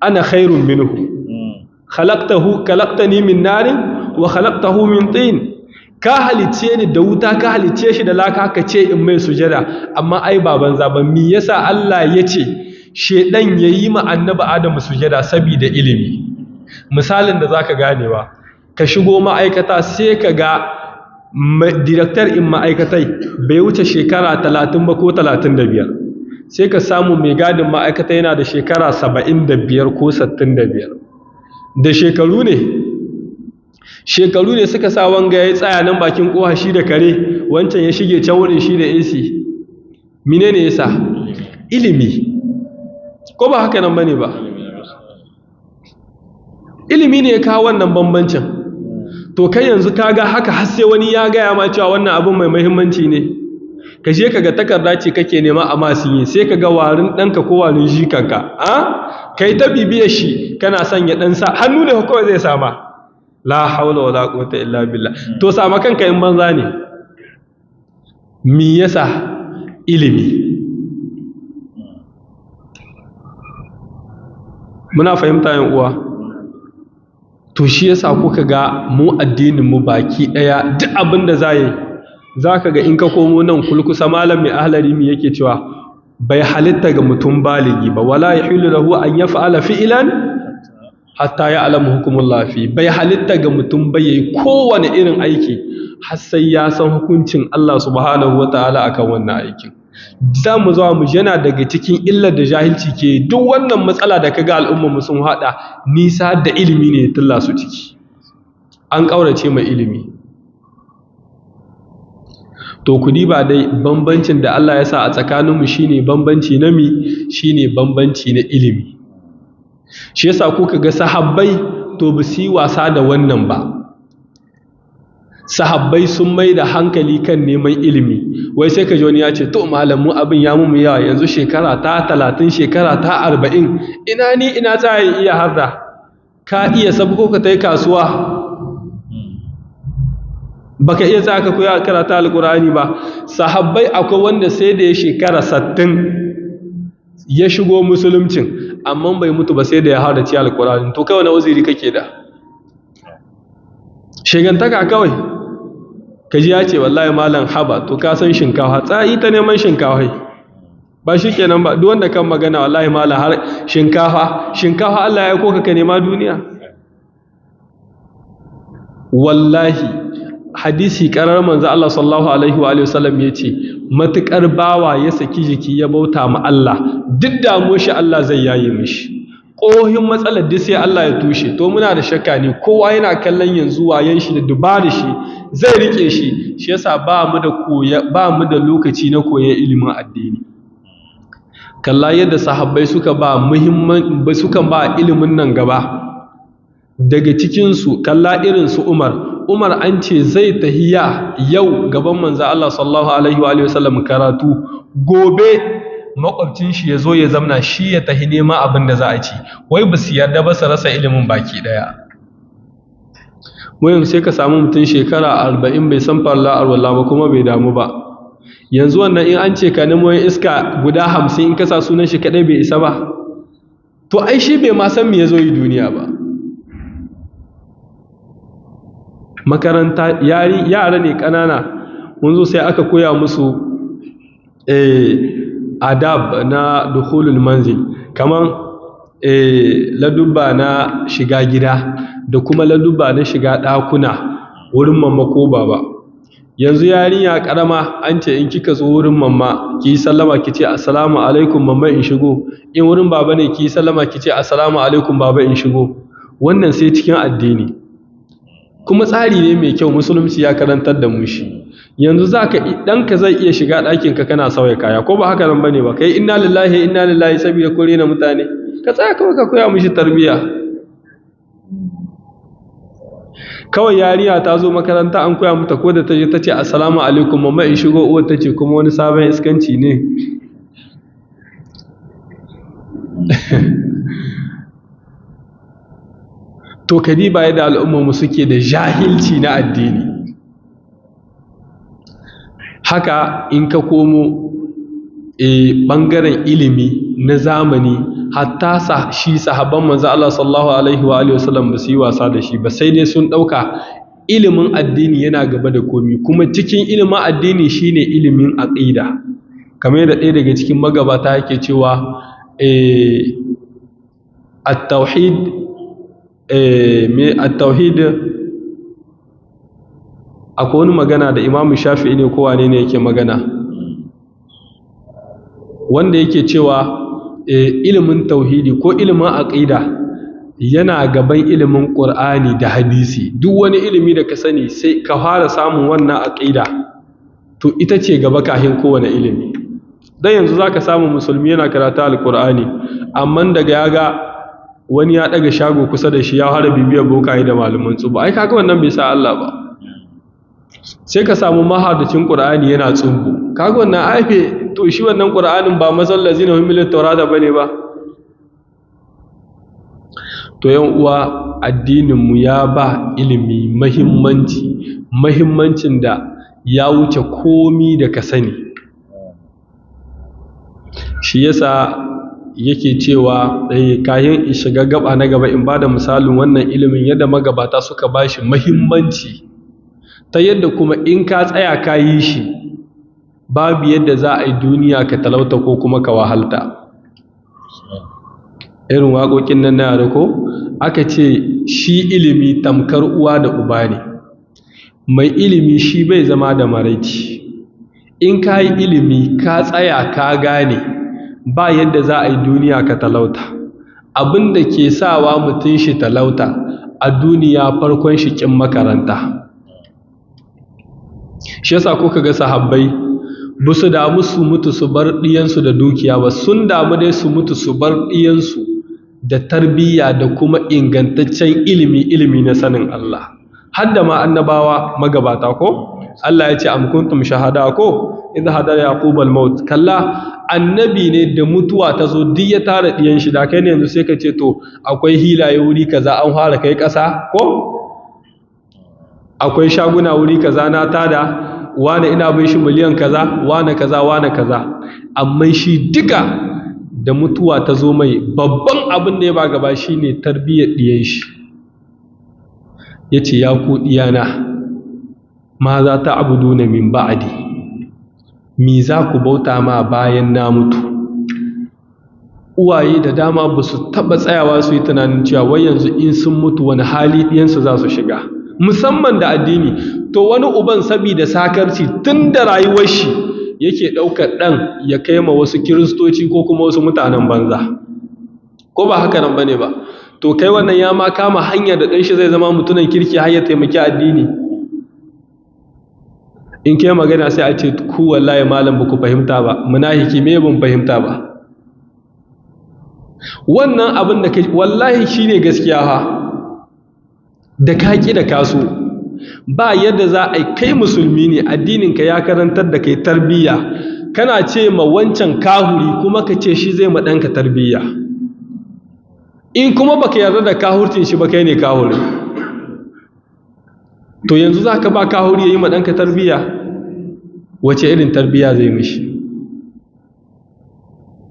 ana khairun minhu khalaqtani min narin wa khalaqtahu min tin ka halice ni da wuta ka halice shi da laka ka ce in mai sujada amma ai baban zaban mi yasa Allah yace shedan yayi ma annabi Adam sujada saboda ilimi misalin da zaka ganewa ka shigo ma'aikata sai ka ga director in ma'aikatai bai wuce shekara 30 ba ko 35 sai ka samu mai gadin ma'aikata yana da shekara 75 ko 65 da shekaru ne suka sa wanga ya tsaya nan bakin koha shi da kare wancan ya shige can wurin shi da AC menene yasa ilimi ko ba haka nan bane ba ilimi ne ya kawo wannan bambancin to kai yanzu kaga haka har sai wani ya gaya ma cewa wannan abin mai muhimmanci ne ka je kaga takarda ce kake nema a masu yi sai kaga warin danka ko warin jikanka kai ta bibiyar shi kana son ya dan sa hannu ne kawai zai sama la haula wala quwwata illa billah to sama kanka in banza ne me yasa ilimi muna fahimta yan uwa to shi yasa kuka ga mu addinin mu baki daya duk abinda zaka ga in ka komo nan kulkusa malam mai ahlari mi yake cewa bai halitta ga mutum baligi ba wala yahilu lahu an yaf'ala fi'lan hatta ya'lamu hukumullah fi bai halitta ga mutum bai yi kowane irin aiki har sai ya san hukuncin Allah subhanahu wataala akan wannan aikin za mu zo mu yana daga cikin illar da jahilci ke duk wannan matsala da kaga al'umma mu sun hada nisa da ilimi ne tulla su ciki an kaurace mai ilimi to kudi ba dai bambancin da Allah ya sa a tsakanin mu shine bambanci na shine bambanci na ilimi shi yasa kuka ga sahabbai to ba su yi wasa da wannan ba sahabbai sun mai da hankali kan neman ilimi wai sai ka ji wani ya ce to malamu abin ya mu yawa yanzu shekara ta 30 shekara ta 40 ina ni ina tsayin iya harda ka iya sabko ka tai kasuwa baka iya tsaka koya karata alqur'ani ba sahabbai akwai wanda sai da ya shekara 60 ya shigo musuluncin amma bai mutu ba sai da ya hada ci alqur'ani to kai wani uzuri kake da shegantaka kawai kaji ya ce wallahi malam haba to ka san shinkafa tsayi ta neman shinkafa ba shi kenan ba duk wanda kan magana wallahi malam har shinkafa Allah ya koka ka nema duniya wallahi hadisi karar manzo Allah sallallahu alaihi wa alihi wasallam yace matukar bawa ya saki jiki ya bauta ma Allah duk damuwar shi Allah zai yaye mishi ƙohin matsalar da sai Allah ya tushe to muna da shakka ne kowa yana kallon yanzu wayan shi da dubara shi zai rike shi yasa ba mu da lokaci na koyon ilimin addini kalla yadda sahabbai suka ba ilimin nan gaba daga cikin su kalla irin su Umar an ce zai tahiya yau gaban manzo Allah sallallahu alaihi wa alihi wasallam karatu gobe makwabcin shi ya zo ya zamna shi ya tahi nema abin da za a ci wai ba su yarda ba su rasa ilimin baki daya wayan sai ka samu mutum shekara 40 bai san farla alwala ba kuma bai damu ba yanzu wannan in an ce ka nemo iska guda 50 in ka sa sunan shi kadai bai isa ba to ai shi bai ma san me yazo yi duniya ba makaranta yara ne kanana mun zo sai aka koya musu adab na dukhulul manzil kaman ladubba na shiga gida da kuma ladubba na shiga ɗakuna wurin mamma ko baba yanzu yarinya karama an ce in kika zo wurin mamma ki sallama ki ce assalamu alaikum mamma in shigo in wurin baba ne ki sallama ki ce assalamu alaikum baba in shigo wannan sai cikin addini kuma tsari ne mai kyau, musulunci ya karantar da mu shi. Yanzu ɗanka zai iya shiga ɗakinka kana sauya kaya, ko ba haka nan bane ba, kai inna lillahi saboda kore na mutane, ka tsaya kawai ka koya mishi tarbiyya. Kawai yariya ta zo makaranta an koya mata, ko da ta je ta ce assalamu alaikum mamma in shigo, uwar ta ce kuma wani sabon iskanci ne. To kadiba yadda al'ummarmu suke da jahilci na addini. Haka in ka komo ɓangaren ilimi na zamani, hatta shi sahabban manzo Allah sallallahu alaihi wa alihi wasallam ba su yi wasa da shi ba, sai dai sun ɗauka ilimin addini yana gaba da komi, kuma cikin ilimin addini shine ilimin aqida. Kamar yadda ɗaya daga cikin magabata yake cewa at-tauhid akwai wani magana da Imam Shafi'i ne ko wane ne yake magana, wanda yake cewa ilimin tauhidi ko ilimin aqida yana gaban ilimin Qur'ani da hadisi. Duk wani ilimi da ka sani sai ka fara samun wannan aqida, to ita ce gaba kafin kowane ilimi. Dan yanzu zaka samu musulmi yana karatu alqur'ani, amma daga yaga wani ya daga shago kusa da shi ya fara bibiyar bokaye da malaman tsubu, ai kaga wannan bai sa Allah ba. Sai ka samu mahadacin Qur'ani yana tsubu, kaga wannan aife, to shi wannan Qur'anin ba masallazina humilat tawrata bane ba. To yan uwa, addinin mu ya ba ilimi muhimmancin da ya wuce komi da ka sani. Shi yasa yake cewa kayan in shiga gaba na gaba in bada misalin wannan ilimin yadda magabata suka bashi muhimmanci, ta yadda kuma in ka tsaya ka yi shi babu yadda za a yi duniya ka talauta ko kuma ka wahalta. Irin waƙoƙin nan na yare ko aka ce shi ilimi tamkar uwa da uba ne. Mai ilimi shi bai zama da maraici. In ka yi ilimi ka tsaya ka gane, ba yadda za a yi duniya ka talauta. Abin da ke sawa mutum shi talauta a duniya farkon shi ƙin makaranta. Shi yasa kuka ga sahabbai ba su damu su mutu su bar ɗiyansu da dukiya ba, sun damu dai su mutu su bar ɗiyansu da tarbiyya da kuma ingantaccen ilimi na sanin Allah. Hadda ma annabawa magabata ko Allah ya ce am kuntum shahada ko idh hadara yaqub al-maut, kalla annabi ne da mutuwa ta zo duk ya tara ɗiyan shi, da kai ne yanzu sai ka ce to akwai hilaye wuri kaza an fara kai ƙasa ko akwai shaguna wuri kaza na tada, wane ina bin shi miliyan kaza, wane kaza, amma shi duka da mutuwa ta zo mai babban abin da ya ba gaba shine tarbiyyar ɗiyan shi. Yace ya ku ɗiyana, ma za ta abuduna min ba'di, mi za ku bauta ma bayan na mutu. Uwaye da dama ba su taɓa tsayawa su yi tunanin cewa wai yanzu in sun mutu wani hali ɗiyansu za su shiga, musamman da addini. To wani uban saboda sakarci tun da rayuwar shi yake ɗaukar ɗan ya kai ma wasu kiristoci ko kuma wasu mutanen banza, ko ba haka nan bane ba. To kai wannan ya ma kama hanyar da ɗan shi zai zama mutumin kirki har ya taimaki addini. In kai magana sai a ce ku wallahi malam ba ku fahimta ba, munafiki me ban fahimta ba. Wannan abin da kai wallahi shine gaskiya ha, da kaki da kaso ba yadda za a yi. Kai musulmi ne, addininka ya karantar da kai tarbiyya, kana ce ma wancan kahuri kuma ka ce shi zai ma ɗanka tarbiyya. In kuma baka yarda da kahurcin shi ba, kai ne kahuri. To yanzu za ka ba kahuri ya yi ma ɗanka tarbiyya? Wace irin tarbiyya zai mishi?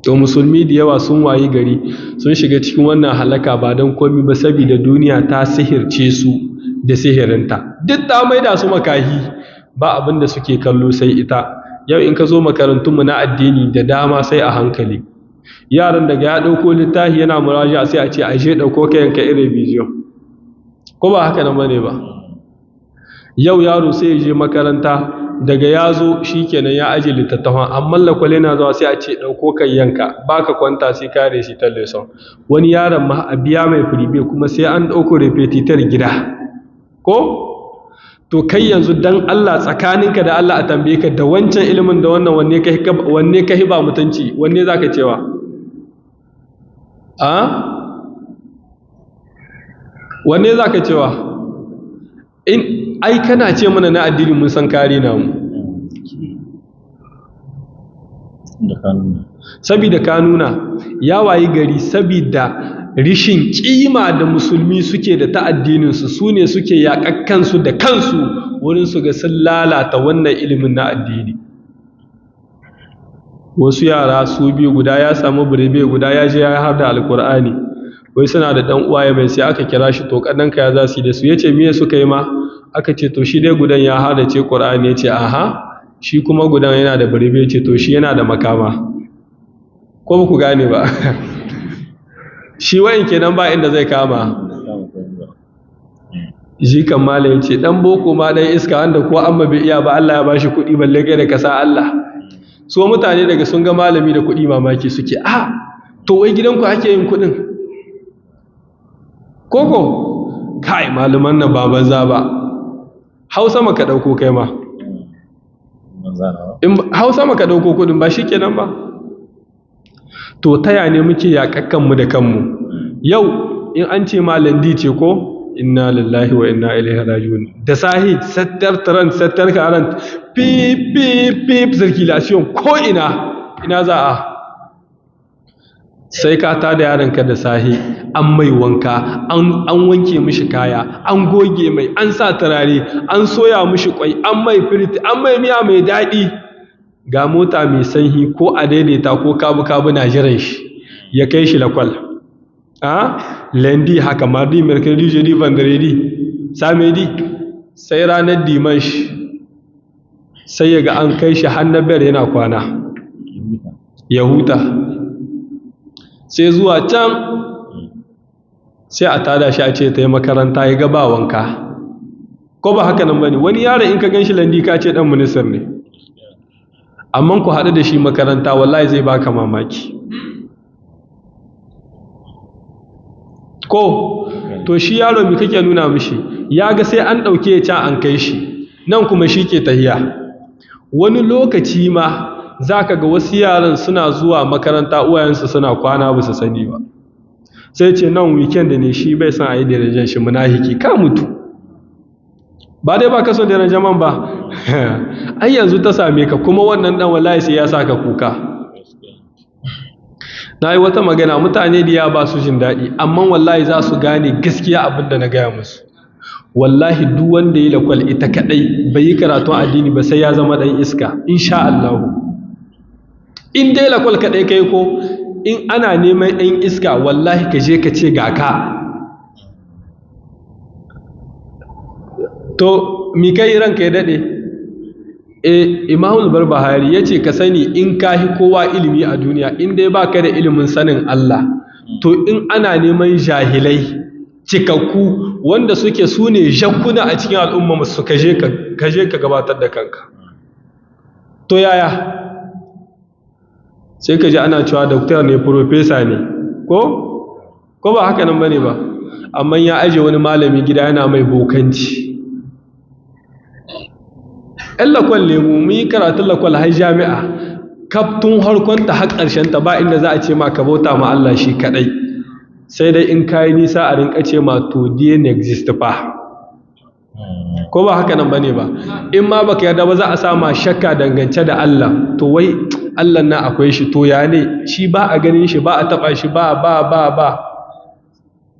To musulmi da yawa sun wayi gari sun shiga cikin wannan halaka ba don komi ba, saboda duniya ta sihirce su da sihirinta, duk ta maida su makahi, ba abin da suke kallo sai ita. Yau in ka zo makarantunmu na addini da dama sai a hankali. Yaran daga ya ɗauko littafi yana muraja sai a ce ashe ɗauko ka yanka irin bidiyon, ko ba haka nan bane ba. Yau yaro sai ya je makaranta, daga ya zo shi kenan ya aje littattafan, amma lakwale na zuwa sai a ce ɗauko kan yanka, ba ka kwanta sai kare shi ta leson. Wani yaron ma a biya mai firibe kuma sai an ɗauko repetitor gida, ko to kai yanzu dan Allah tsakaninka da Allah a tambaye ka da wancan ilimin da wannan wanne ka hiba mutunci, wanne zaka cewa wanne zaka cewa in ai kana ce mana na addini mun san kare na mu sabida kanuna ya wayi gari sabida rishin kima da musulmi suke da ta addininsu su ne suke yaƙakkansu da kansu wurin su ga sun lalata wannan ilimin na addini. Wasu yara su biyu, guda ya samu birebe, guda ya je ya har da alkur'ani, wai suna da ɗan uwaye mai, sai aka kira shi, to ƙannanka ya za su yi da su, ya ce miye suka yi ma, aka ce to shi dai gudan ya har da ce ƙur'ani, ya ce aha, shi kuma gudan yana da birebe, ya ce to shi yana da makama. Ko ba ku gane ba? Shi wayan kenan ba inda zai kama. Ji kammala ya ce ɗan boko ma ɗan iska wanda ko amma bai iya ba, Allah ya ba shi kuɗi balle kai da kasa Allah. So mutane daga sun ga malami da kuɗi mamaki suke, to wai gidanku ake yin kuɗin? Koko kai malaman nan ba banza ba. Hausa maka ɗauko kai ma. Hausa maka ɗauko kuɗin ba shi kenan ba. To taya ne muke yaƙaƙkanmu da kanmu. Yau in an ce malandi ce ko, inna lillahi wa inna ilaihi raji'un, da sahi sattar taran sattar karan pip pip pip circulation ko ina za a sai ka tada yaranka da sahi, an mai wanka, an wanke mishi kaya, an goge mai, an sa turare, an soya mishi kwai, an mai firiti, an mai miya mai daɗi, ga mota mai sanyi ko a daidaita ko kabu-kabu na jiran shi ya kai shi lakwal. Lendi haka, mardi, mercredi, jeudi, vendredi, samedi, sai ranar dimanche sai ya ga an kai shi hannabiyar yana kwana ya huta, sai zuwa can sai a tada shi a ce ta yi makaranta ya gaba wanka. Ko ba haka nan ba ne? Wani yaron in ka gan shi landi ka ce ɗan ministar ne, amma ku haɗu da shi makaranta wallahi zai baka mamaki. Ko to shi yaro mi kake nuna mishi, ya ga sai an ɗauke can an kai shi, nan kuma shi ke tahiya. Wani lokaci ma za ka ga wasu yaran suna zuwa makaranta uwayensu suna kwana ba su sani ba, sai ce nan weekend ne shi bai san a yi darajar shi, munafiki ka mutu. Ba dai ba ka so darajar man ba ai yanzu ta same ka, kuma wannan dan wallahi sai ya saka kuka. Na yi wata magana, mutane da ya ba su jin daɗi, amma wallahi za su gane gaskiya abin da na gaya musu. Wallahi duk wanda ya lakwal ita kaɗai bai yi karatun addini ba sai ya zama ɗan iska, insha Allah. In dai lakwal kaɗai kai ko, in ana neman ɗan iska wallahi ka je ka ce ga ka. To mi kai ranka ya daɗe? Imamul Barbahari ya ce ka sani in ka hi kowa ilimi a duniya, in dai ba ka da ilimin sanin Allah, to in ana neman jahilai cikakku wanda suke su ne jakkuna a cikin al'umma musu, ka je ka gabatar da kanka. To yaya? Sai ka ji ana cewa doktor ne, profesa ne, ko ba haka nan ba ne ba, amma ya aje wani malami gida yana mai bokanci. ‘Yan lakwal lemu, mun yi karatun lakwal har jami'a, kaftun harkonta har ƙarshenta ba inda za a ce ma ka bauta ma Allah shi kaɗai, sai dai in kayi nisa a rinka ce ma to die n'exist fa. Ko ba haka nan ba ne ba, in ma baka yarda ba za a sa ma shakka dangance da Allah, to wai Allah na akwai shi, to ya ne shi, ba a ganin shi, ba a taɓa shi, ba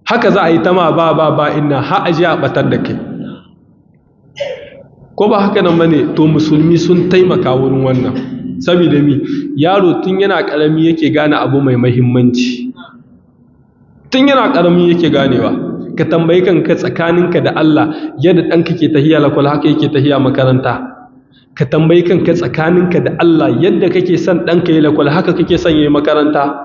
haka za a yi ta ma ba inna har a ji a ɓatar da kai. Ko ba haka nan bane? To musulmi sun taimaka wurin wannan, saboda mi yaro tun yana karami yake gane abu mai muhimmanci, tun yana karami yake ganewa. Ka tambayi kanka tsakaninka da Allah, yadda ɗanka ke tahiya lakwal haka yake tahiya makaranta. Ka tambayi kanka tsakaninka da Allah, yadda kake son ɗanka yi lakwal haka kake son yi makaranta.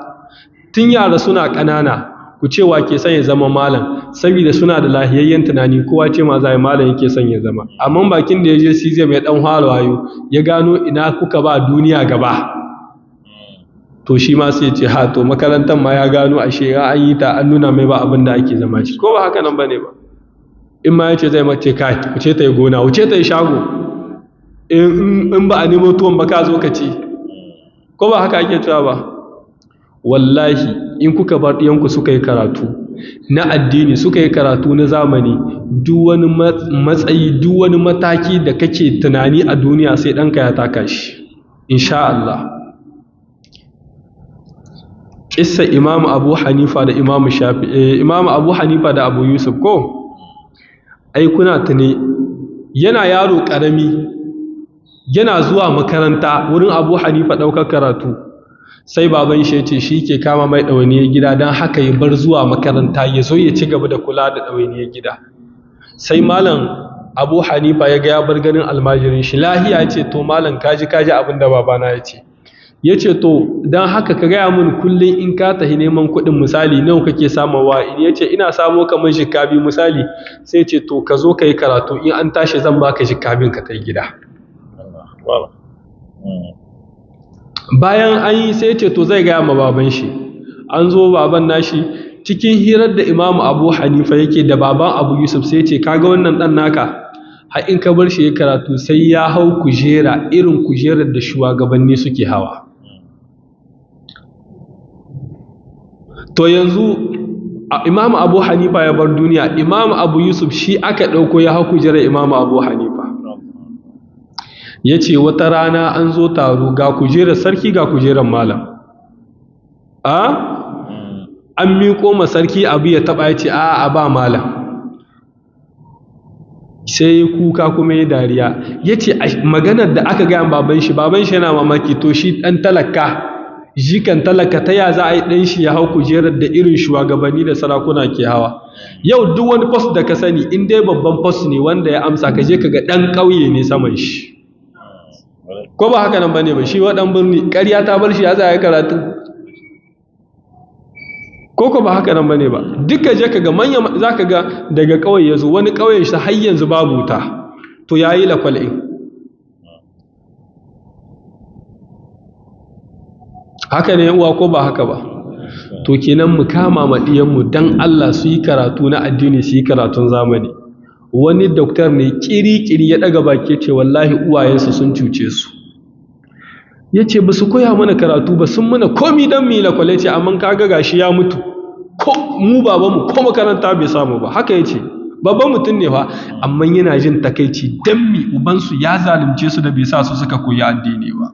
Tun yara suna ƙanana ku cewa ke son ya zama malam, saboda suna da lahiyayyen tunani, kowa ce ma zai malam yake son ya zama, amma bakin da ya je CZ mai dan fara wayo ya gano ina kuka ba duniya gaba, to shi ma sai ce ha to makarantar ma ya gano ashe an yi ta, an nuna mai ba abin da ake zama ci. Ko ba haka nan bane ba? in ma yace zai mace kai wuce ta yi gona wuce ta yi shago in ba a nemo tuwon ba ka zo ka ci ko ba haka ake cewa ba wallahi in kuka bar ɗiyanku suka yi karatu na addini suka yi karatu na zamani duk wani matsayi duk wani mataki da kake tunani a duniya sai ɗanka ya taka shi insha Allah. Kissa Imam Abu Hanifa da Imam Shafi'i, Imam Abu Hanifa da Abu Yusuf ko ai kuna tune yana yaro karami yana zuwa makaranta wurin Abu Hanifa daukar karatu sai baban shi yace shi ke kama mai dawainiyar gida dan haka ya bar zuwa makaranta ya zo ya ci gaba da kula da dawainiyar gida. Sai malam Abu Hanifa ya ga ya bar ganin almajirin shi lahiya yace to malam kaji abinda babana yace yace to dan haka ka gaya mun kullun in ka tahi neman kuɗin misali nawa kake samawa yace ina samo kamar jikabi misali sai yace to ka zo kai karatu in an tashi zan baka jikabin ka kai gida. Bayan an yi sai yace to zai gaya ma baban shi an zo baban nashi cikin hirar da Imam Abu Hanifa yake da baban Abu Yusuf sai yace kaga wannan dan naka har in ka bar shi ya karatu sai ya hau kujera irin kujerar da shugabanni suke hawa. To yanzu Imam Abu Hanifa ya bar duniya, Imam Abu Yusuf shi aka ɗauko ya hau kujerar Imam Abu Hanifa. Ya ce wata rana an zo taro ga kujerar sarki ga kujerar malam. An miƙo ma sarki abu ya taɓa ya ce a ba malam. Sai kuka kuma ya dariya. Ya ce maganar da aka gaya baban shi yana mamaki to shi ɗan talaka. Jikan talaka ta ya za a yi ɗan shi ya hau kujerar da irin shugabanni da sarakuna ke hawa. Yau duk wani post da ka sani in dai babban post ne wanda ya amsa ka je ka ga ɗan ƙauye ne saman shi. Ko ba haka nan ba ne ba shi waɗan birni ƙarya ta bar shi ya za a yi karatu. Ko ba haka nan ba ne ba duka je ka ga manya za ka ga daga ƙauye ya zo wani ƙauyen shi har yanzu babu wuta to ya yi lakwal'in. Haka ne uwa ko ba haka ba to kenan mu kama ma diyanmu dan Allah su yi karatu na addini su yi karatun zamani. Wani doktor ne kiri-kiri ya daga baki ce wallahi uwayensu sun cuce su yace ba su koya mana karatu ba sun mana komi dan mu yi lakwale ce amma kaga gashi ya mutu ko mu babanmu ko makaranta bai samu ba haka yace babban mutum ne fa amma yana jin takeici dan mi ubansu ya zalunce su da bai sa su suka koyi addini ba.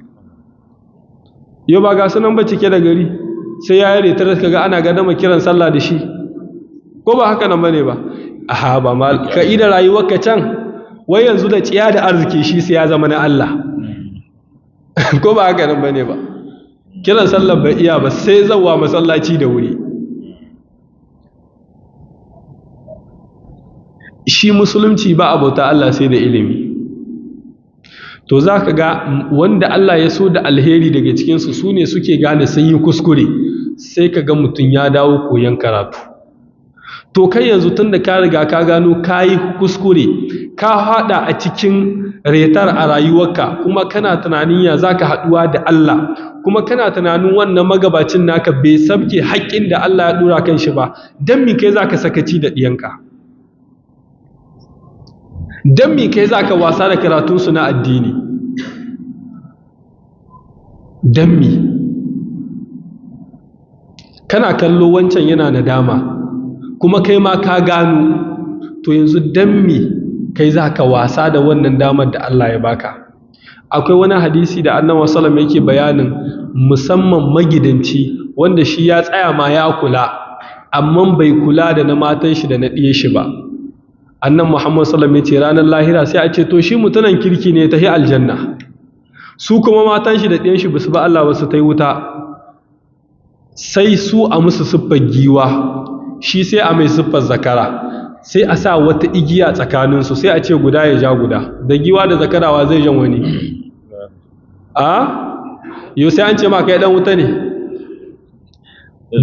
Yau ba ga sunan ba cike da gari sai ya yi retar kaga ana gadama kiran sallah da shi ko ba haka nan bane ba aha ba mal ka ida rayuwarka can wai yanzu da tsiya da arziki shi sai ya zama na Allah ko ba haka nan bane ba kiran sallah bai iya ba sai zawwa masallaci da wuri. Shi musulunci ba abota Allah sai da ilimi. To za ka ga wanda Allah ya so da alheri daga cikinsu su ne suke gane sun yi kuskure sai ka ga mutum ya dawo koyon karatu. To kai yanzu tun da ka riga ka gano ka yi kuskure ka haɗa a cikin retar a rayuwarka kuma kana tunanin ya za ka haɗuwa da Allah kuma kana tunanin wannan magabacin naka bai sabke haƙƙin da Allah ya ɗora kan shi ba don mi kai za ka sakaci da ɗiyanka. Don mi kai za ka wasa da karatunsu na addini don mi kana kallo wancan yana nadama kuma kai ma ka gano to yanzu don mi kai za ka wasa da wannan damar da Allah ya baka. Akwai wani hadisi da Annabi sallallahu alaihi wasallam yake bayanin musamman magidanci wanda shi ya tsaya ma ya kula amma bai kula da na matan shi da na ɗiye shi ba. Annan Muhammad sallallahu alaihi wasallam ya ce ranar lahira sai a ce to shi mutunan kirki ne ta hi aljanna su kuma matan shi da ɗiyan shi basu ba Allah ba su ta yi wuta sai su a musu siffar giwa shi sai a mai siffar zakara sai a sa wata igiya tsakaninsu sai a ce guda ya ja guda da giwa da zakarawa zai jan wani yau sai an ce ma kai dan wuta ne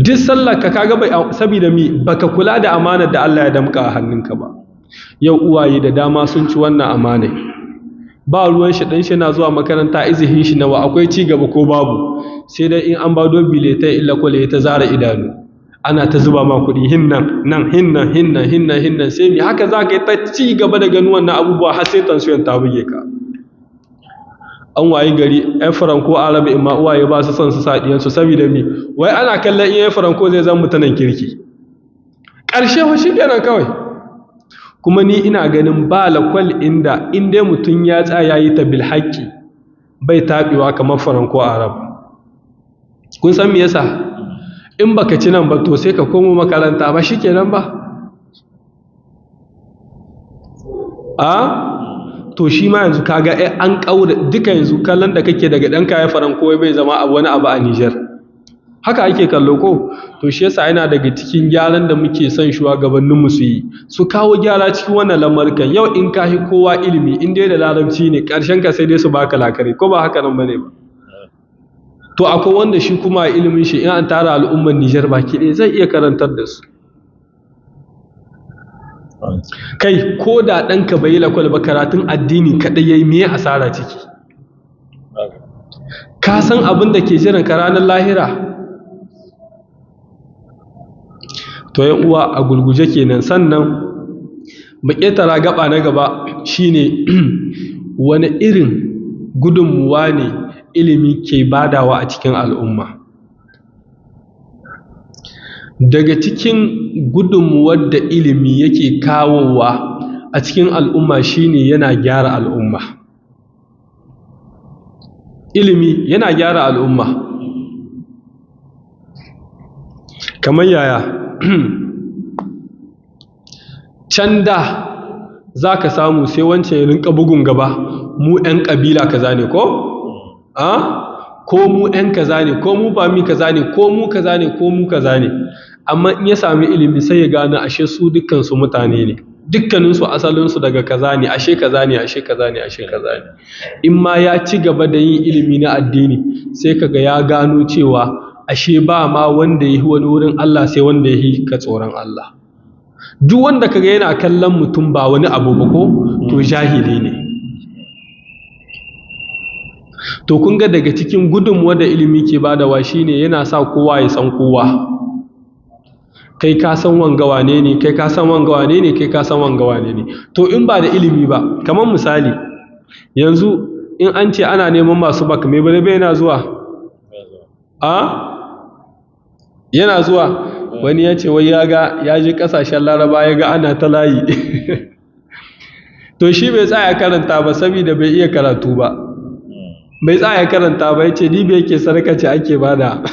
duk sallar ka kaga bai saboda mi baka kula da amanar da Allah ya damka a hannunka ba. Yau uwaye da dama sun ci wannan amana ba ruwan shi dan shi na zuwa makaranta izihin shi nawa akwai ci gaba ko babu sai dai in an ba don biletai illa kwale ta zara idanu ana ta zuba ma kuɗi hinnan sai mi haka za ka yi ta ci gaba da ganin wannan abubuwa har sai tansiyon ta buge ka. An wayi gari ‘yan faranko arabi in ma uwaye ba su son su sa ɗiyansu saboda mi wai ana kallon iya faranko zai zan mutanen kirki ƙarshe wa shi kenan kawai. Kuma ni ina ganin ba lakwal inda mutum ya tsaya yi ta bilhaƙi bai taɓewa kamar faranko arab. Kun san me yasa? In baka ci nan ba to sai ka komo makaranta ba shi kenan ba. To shi ma yanzu kaga an kaura duka yanzu kallon da kake daga ɗan kayan faranko bai zama wani abu a Nijar. Haka ake kallo ko? To shi yasa yana daga cikin gyaran da muke son shugabanninmu su yi, su kawo gyara cikin wannan lamarkan. Yau in ka kowa ilimi in dai da larabci ne ƙarshen ka sai dai su baka lakari ko ba haka nan bane ba. To akwai wanda shi kuma ilimin shi in an tara al'ummar Nijar baki ɗaya zai iya karantar da su. Kai ko da ɗanka bai yi lakwal ba karatun addini kaɗai ya yi me asara ciki. Ka san abin da ke jiran ka ranar lahira. To yan uwa a gurguje kenan. Sannan mu ƙetara gaba na gaba shine wani irin gudunmuwa ne ilimi ke badawa a cikin al'umma. Daga cikin gudunmuwar da ilimi yake kawowa a cikin al'umma shine yana gyara al'umma. Ilimi yana gyara al'umma. Kamar yaya? Can da za ka samu sai wancan ya rinka bugun gaba mu 'yan ƙabila kaza ne ko? Ko mu 'yan kaza ne ko mu fami kaza ne ko mu kaza ne ko mu kaza ne. Amma in ya sami ilimi sai ya gane ashe su dukkansu mutane ne, dukkaninsu asalinsu daga kaza ne, ashe kaza ne, ashe kaza ne, ashe kaza ne. In ma ya ci gaba da yin ilimi na addini sai kaga ya gano cewa ashe ba ma wanda ya yi wani wurin Allah sai wanda ya yi ka tsoron Allah. Duk wanda kaga yana kallon mutum ba wani abu ba ko to jahili ne. To kun ga daga cikin gudunmuwa da ilimi ke badawa shine yana sa kowa ya san kowa. Kai ka san wanga wane ne, kai ka san wanga wane ne, kai ka san wanga wane ne. To in ba da ilimi ba, kamar misali yanzu in an ce ana neman masu baka mai bane bai yana zuwa? Yana zuwa. Wani ya ce wai ya ji kasashen Laraba ya ga ana ta layi. To shi bai tsaya karanta ba saboda bai iya karatu ba. Bai tsaya karanta ba ya ce ni bai yake sarkace ake bada.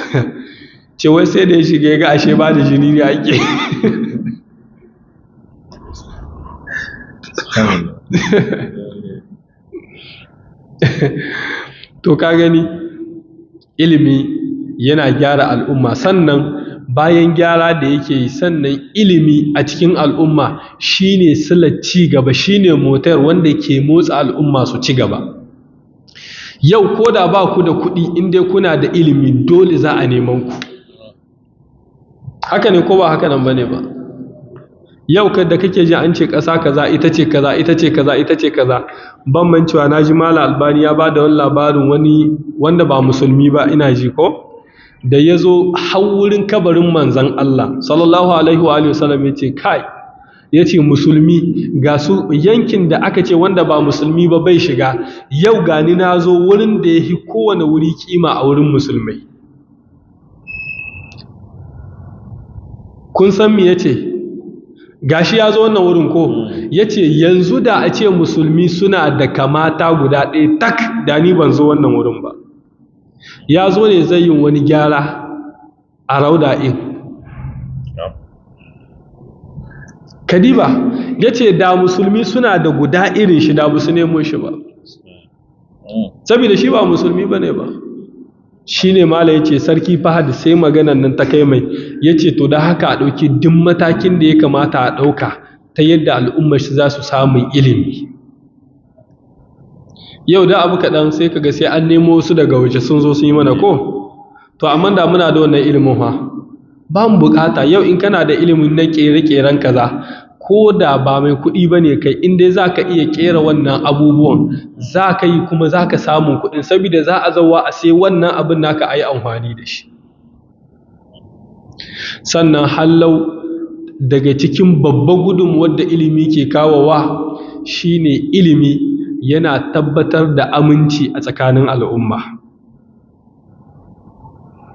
Ce wai sai da ya shiga ya ga ashe ba da jini ne ake. To ka gani ilimi yana gyara al'umma. Sannan bayan gyara da yake yi, sannan ilimi a cikin al'umma shine silar ci gaba, shine motar wanda ke motsa al'umma su ci gaba. Yau ko da ba ku da kuɗi in dai kuna da ilimi dole za a neman ku. Haka ne ko ba haka nan bane ba? Yau da kake ji an ce ƙasa kaza ita ce kaza ita ce kaza ita ce kaza, ban mancewa na ji Malam Albani ya bada wani labarin wani wanda ba musulmi ba ina ji ko da ya zo har wurin kabarin manzon Allah sallallahu alaihi wa alihi wasallam ya ce kai, ya ce musulmi ga su yankin da aka ce wanda ba musulmi ba bai shiga, yau gani na zo wurin da ya fi kowane wuri kima a wurin musulmai. Kun san me ya ce? Gashi ya zo wannan wurin ko? Ya ce yanzu da a ce musulmi suna da kamata guda ɗaya tak da ni ban zo wannan wurin ba. Ya zo ne zai yi wani gyara a rauda'in. Kadiba ya ce da musulmi suna da guda irin shi da ba su nemo shi ba. Saboda shi ba musulmi ba ne ba. Shi ne mala ya ce sarki Fahad sai maganan nan ta kai mai ya ce to da haka a ɗauki duk matakin da ya kamata a ɗauka ta yadda al'ummar shi za su samun ilimi. Yau da abu kaɗan sai kaga sai an nemo su daga waje sun zo sun yi mana ko? To amma da muna da wannan ilimin ha ba mu bukata. Yau in kana da ilimin na ƙere-ƙeren kaza ko da ba mai kuɗi ba ne kai, in dai za ka iya ƙera wannan abubuwan za ka yi kuma za ka samun kuɗin saboda za a zauwa a sai wannan abin naka a yi amfani da shi. sannan hallau daga cikin babban gudunmuwar da ilimi ke kawowa shine ilimi yana tabbatar da aminci a tsakanin al'umma.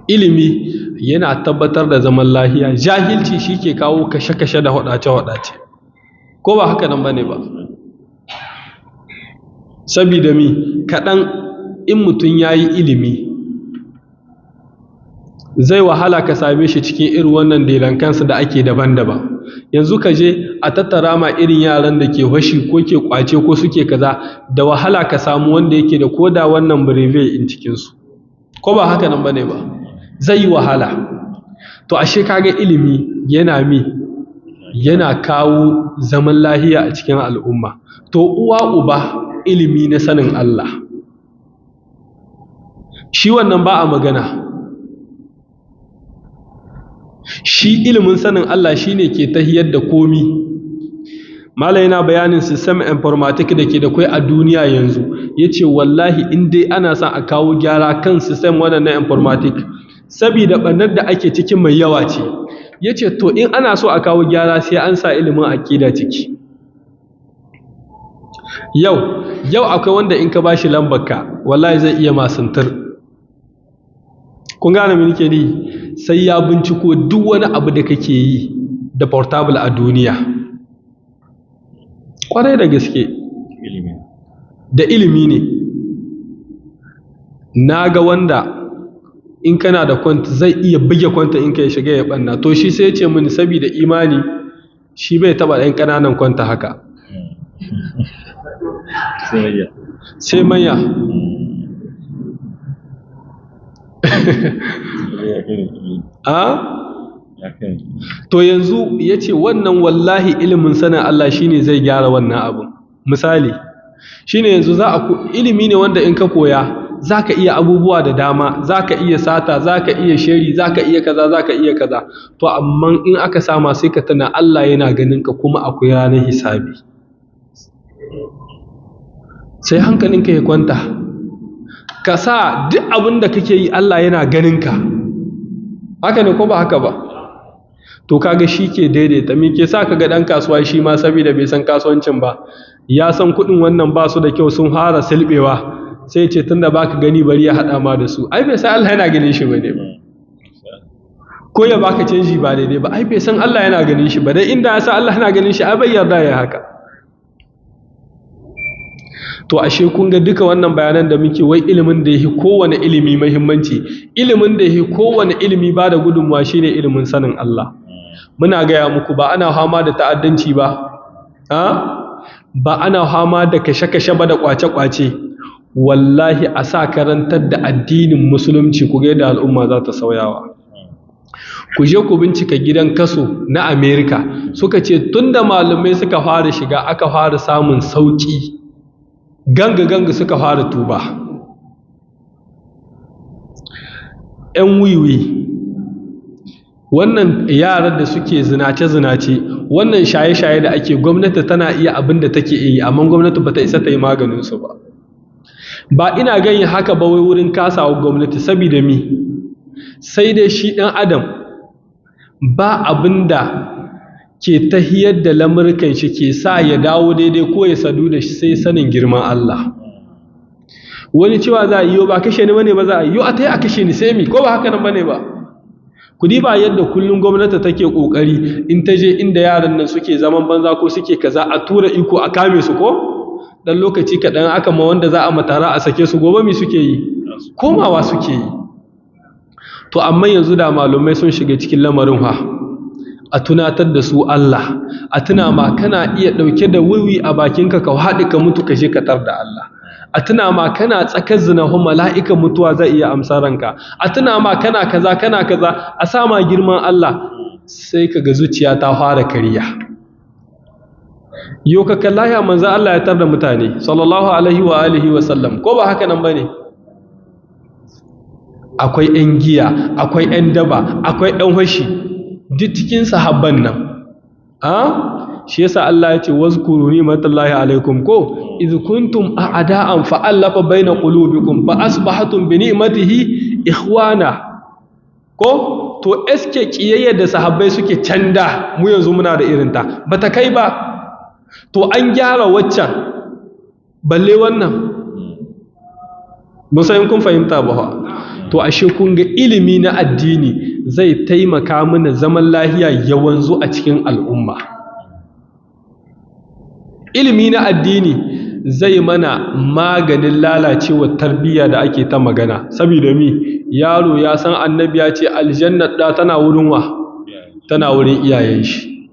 Ilimi yana tabbatar da zaman lafiya. Jahilci shi ke kawo kashe-kashe da waɗace-waɗace, ko ba haka nan ba ne ba? Sabida mi kaɗan in mutum ya yi ilimi zai wahala ka same shi cikin irin wannan delankansu da ake daban-daban. Yanzu ka je a tattara ma irin yaran da ke fashi ko ke kwace ko suke kaza, da wahala ka samu wanda yake da koda wannan brevet in cikinsu, ko ba haka nan ba ne ba? Zai yi wahala. To ashe kaga ilimi yana kawo zaman lahiya a cikin al'umma. To uwa uba ilimi na sanin Allah, shi wannan ba a magana. Shi ilimin sanin Allah shine ke tahiyar da komi. Malam yana bayanin system informatic da ke da kai a duniya yanzu, yace wallahi in dai ana son a kawo gyara kan system wannan na informatic, saboda ɓarnar da ake cikin mai yawa ce, yace to in ana so a kawo gyara sai an sa ilimin aqida ciki. Yau akwai wanda in ka bashi lambarka wallahi zai iya masuntar. Kun gane me nake ni? Sai ya binciko duk wani abu da kake yi da portable a duniya. Kwarai da gaske. Da ilimi ne. Na ga wanda in kana da kwanta zai iya buge kwanta in kai shiga ya banna. To shi sai ya ce mini saboda imani shi bai taba ɗan ƙananan kwanta haka. Sai manya. To yanzu ya ce wannan wallahi ilimin sanin Allah shine zai gyara wannan abin. Misali shine yanzu ilimi ne wanda in ka koya zaka iya abubuwa da dama, zaka iya sata, zaka iya shari, zaka iya kaza, zaka iya kaza. To amma in aka sama sai ka tana Allah yana ganin ka kuma akwai ranar hisabi. Sai hankalinka ya kwanta. Ka sa duk abin da kake yi Allah yana ganin ka. Haka ne ko ba haka ba? To kaga shi ke daidaita. Me ke sa kaga ɗan kasuwa shi ma saboda bai san kasuwancin ba, ya san kuɗin wannan ba su da kyau sun fara silbewa, sai ce tunda baka gani bari ya haɗa ma da su. Ai bai san Allah yana ganin shi bane ba. Ko ya baka canji ba daidai ba, ai bai san Allah yana ganin shi ba. Dan inda ya san Allah yana ganin shi ai bai yarda ya haka. To ashe kun ga duka wannan bayanan da muke, wai ilimin da yake kowane ilimi muhimmanci, ilimin da yake kowane ilimi ba da gudunmuwa shine ilimin sanin Allah. Muna gaya muku ba ana fama da ta'addanci ba, ba ana fama da kashe-kashe ba da kwace-kwace. Wallahi a sa karantar da addinin musulunci ku ga yadda al'umma za ta sauyawa. Ku je ku bincika gidan kaso na Amerika, suka ce tunda malamai suka fara shiga aka fara samun sauki, ganga suka fara tuba. 'Yan wiwi, wannan yaran da suke zinace-zinace, wannan shaye-shaye da ake, gwamnati tana iya abin da take yi, amma gwamnati ba ta isa ta yi maganinsu ba. Ba ina ganin haka ba wai wurin kasawa gwamnati, saboda mi sai dai shi ɗan adam ba abin da ke tahiyar da lamurkan shi ke sa ya dawo daidai ko ya sadu da shi sai sanin girman Allah. Wani cewa za a yi ba kashe ni bane ba, za a yi a ta yi a kashe ni sai mi, ko ba haka nan bane ba? Ku diba yadda kullum gwamnati take kokari in ta je inda yaran nan suke zaman banza ko suke kaza a tura iko a kame su, ko dan lokaci kaɗan aka ma wanda za a matara a sake su, gobe mi suke yi? Komawa suke yi. To amma yanzu da malumai sun shiga cikin lamarin fa, a tunatar da su Allah, a tuna ma kana iya ɗauke da wiwi a bakinka ka haɗi ka mutu ka je ka tar da Allah, a tuna ma kana tsakar zinahu mala'ikan mutuwa zai iya amsa ranka, a tuna ma kana kaza a sama girman Allah, sai ka ga zuciya ta fara kariya. Yau ka kalla ya manzo Allah ya tar da mutane sallallahu alaihi wa alihi wa sallam, ko ba haka nan bane? Akwai 'yan giya, akwai 'yan daba, akwai 'yan fashi, duk cikin sahabban nan. Shi yasa Allah ya ce wazkuru ni'matallahi alaikum, ko idh kuntum a'da'an fa'alafa baina qulubikum fa asbahatum bi ni'matihi ikhwana, ko to eske ƙiyayyar da sahabbai suke canda mu yanzu muna da irinta ba ta kai ba, to an gyara waccan balle wannan musayin kun fahimta ba. To ashe kun ga ilimi na addini zai taimaka mana zaman lahiya ya wanzu a cikin al'umma. Ilimi na addini zai mana maganin lalacewar tarbiyya da ake ta magana, saboda yaro ya san annabi ya ce aljannar da tana wurin wa, tana wurin iyayen shi.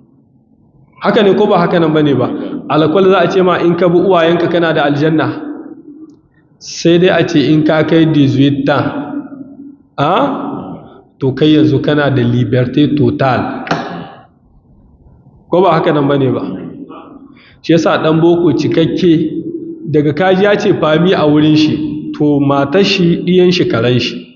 Haka ne ko ba haka nan bane ba? Alakwal za a ce ma in ka bi uwayenka kana da aljanna, sai dai a ce in ka kai 18 to kai yanzu kana da liberté total, ko ba haka nan bane ba? Shi yasa dan boko cikakke daga kaji ya ce fami a wurin shi, to matar shi diyan shi karen shi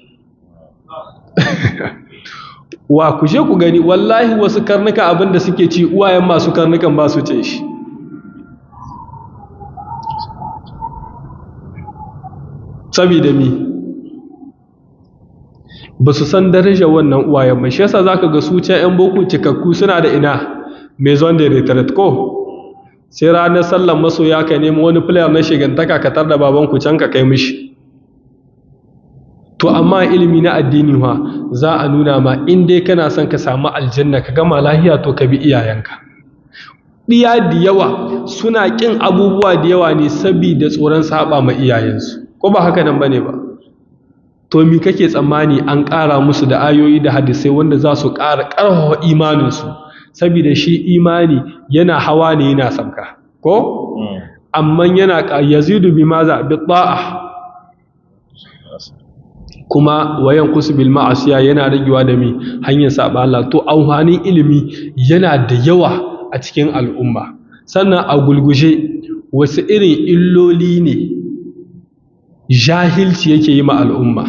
wa ku je ku gani wallahi wasu karnuka abinda suke ci uwayen masu karnukan ba su ce shi. Saboda ba su san darajar wannan uwayen ba. Shi yasa zaka ga su ce yan boko cikakku suna da ina maison de retraite ko sai ranar sallar masoya ka nemi wani player na shigantaka ka tar da babanku can ka kai mishi. To amma ilimi na addini za a nuna ma in dai kana son ka samu aljanna ka gama lahiya to ka bi iyayenka. Diya da yawa suna kin abubuwa da yawa ne saboda tsoron saba ma iyayensu, ko ba haka nan bane ba? To me kake tsammani an ƙara musu da ayoyi da hadisai wanda za su ƙara ƙarfafa imaninsu, saboda shi imani yana hawa ne yana sabka ko amma yana yazidu bimaza bi ta'a kuma wayan bil ma'asiya yana ragewa da hanyar saba Allah. To amfanin ilimi yana da yawa a cikin al'umma. Sannan a gulguje wasu irin illoli ne jahilci yake yi ma al'umma.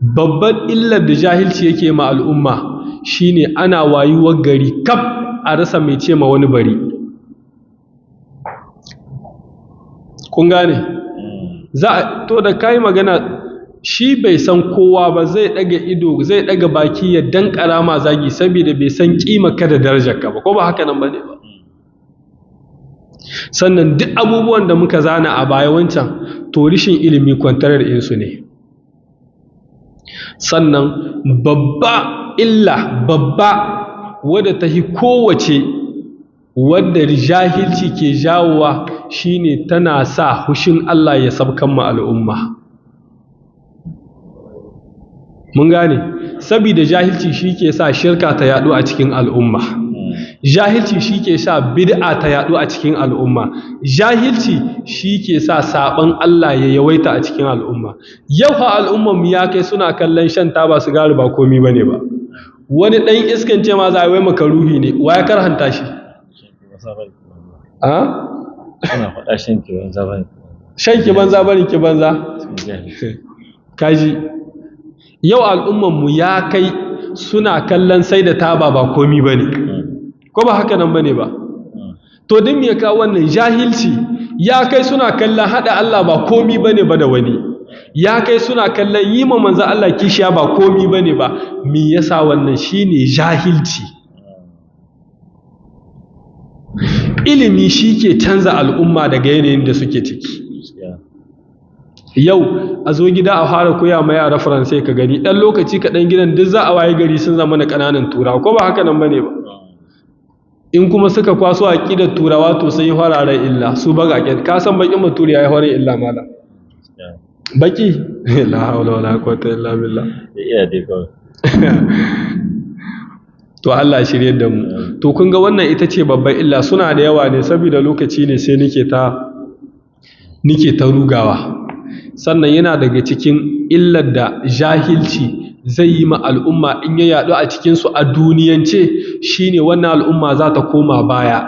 Babban illar da jahilci yake ma al'umma shine ana wayuwar gari kaf a rasa mai ce ma wani bari. Kun gane? To da kai magana shi bai san kowa ba, zai daga ido zai daga baki ya dankara ma zagi saboda bai san kima ka da darajar ka ba, ko ba haka nan bane ba? Sannan duk abubuwan da muka zana a baya wancan to rishin ilimi kwantarar insu ne. Sannan babba illa babba wadda ta hi kowace wadda jahilci ke jawowa shine tana sa hushin Allah ya sabkan ma al'umma. Mun gane? Saboda jahilci shi ke sa shirka ta yaɗu a cikin al'umma. Jahilci shi ke sa bid'a ta yaɗu a cikin al'umma. Jahilci shi ke sa saɓon Allah ya yawaita a cikin al'umma. Yau ha al'umman ya kai suna kallon shan taba sigari ba komi bane ba. Wani ɗan iskan ce ma za a wai makaruhi ne, wa ya karhanta shi?
Ana faɗa shanki banza bane.
Shanki banza bane ki banza? Kaji. Yau al'ummanmu ya kai suna kallon sai da taba ba komi ba ne, ko ba haka nan ba ne ba? To din me kawo wannan jahilci ya kai suna kallon haɗa Allah ba komi ba ne ba da wani, ya kai suna kallon yi ma manzo Allah kishiya ba komi ba ne ba. Me yasa wannan shine jahilci. Ilimi shi ke canza al'umma daga yanayin da suke ciki. Yau a zo gida a fara koya ma yara faransai ka gani ɗan lokaci kaɗan gidan duk za a waye gari sun zama na ƙananan turawa, ko ba haka nan bane ba? In kuma suka kwaso aƙidar turawa to sun yi fararen illa su baƙaƙen. Ka san baƙin bature ya yi farin illa mala baƙi la haula wala quwwata illa billah.
Iya dai kawai.
To Allah shirye da mu. To kun ga wannan ita ce babban illa, suna da yawa ne saboda lokaci ne sai nike ta rugawa. Sannan yana daga cikin illar da jahilci zai yi ma al'umma in ya yaɗu a cikinsu a duniyance shine wannan al'umma za ta koma baya.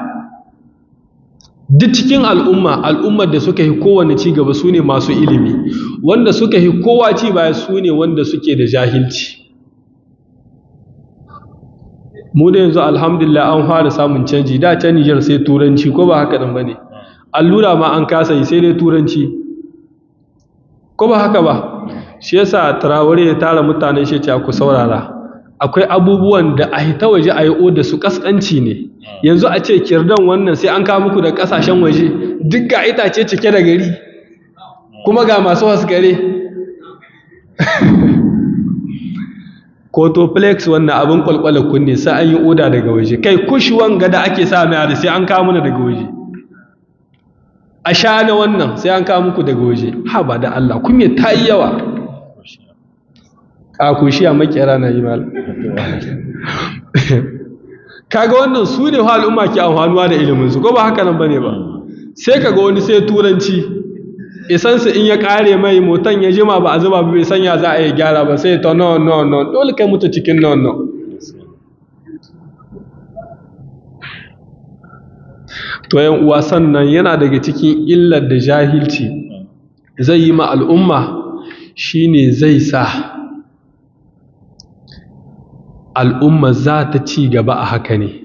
Duk cikin al'ummar da suka yi kowane ci gaba su ne masu ilimi, wanda suka yi kowa ci baya su ne wanda suke da jahilci. Mu da yanzu alhamdulillah an fara samun canji, da can Nijar sai turanci, ko ba haka nan ba ne? Allura ma an kasa yi sai dai turanci, ko ba haka ba? Shi yasa Traore ya tara mutanen shi ce ku saurara, akwai abubuwan da a hita waje a yi oda su kaskanci ne. Yanzu a ce kirdan wannan sai an kawo muku da kasashen waje, duk ga itace cike da gari kuma ga masu haskare. Cotoplex wannan abin kwalkwala kunne sai an yi oda daga waje, kai kushuwan gada ake sa mai da sai an kawo mana daga waje, a sha na wannan sai an kawo muku daga waje. Ha ba da Allah kuma ta yi yawa. A kushiya makera na yi mal. Kaga wannan su ne al'umma ke amfanuwa da iliminsu, ko ba haka nan bane ba? Sai kaga wani sai turanci isansu in ya kare mai motan ya jima ba a zuba bai sanya za a yi gyara ba, sai ta no dole kai mutu cikin no. To yan uwa, sannan yana daga cikin illar da jahilci zai yi ma al'umma shine zai sa al'umma za ta ci gaba a haka ne.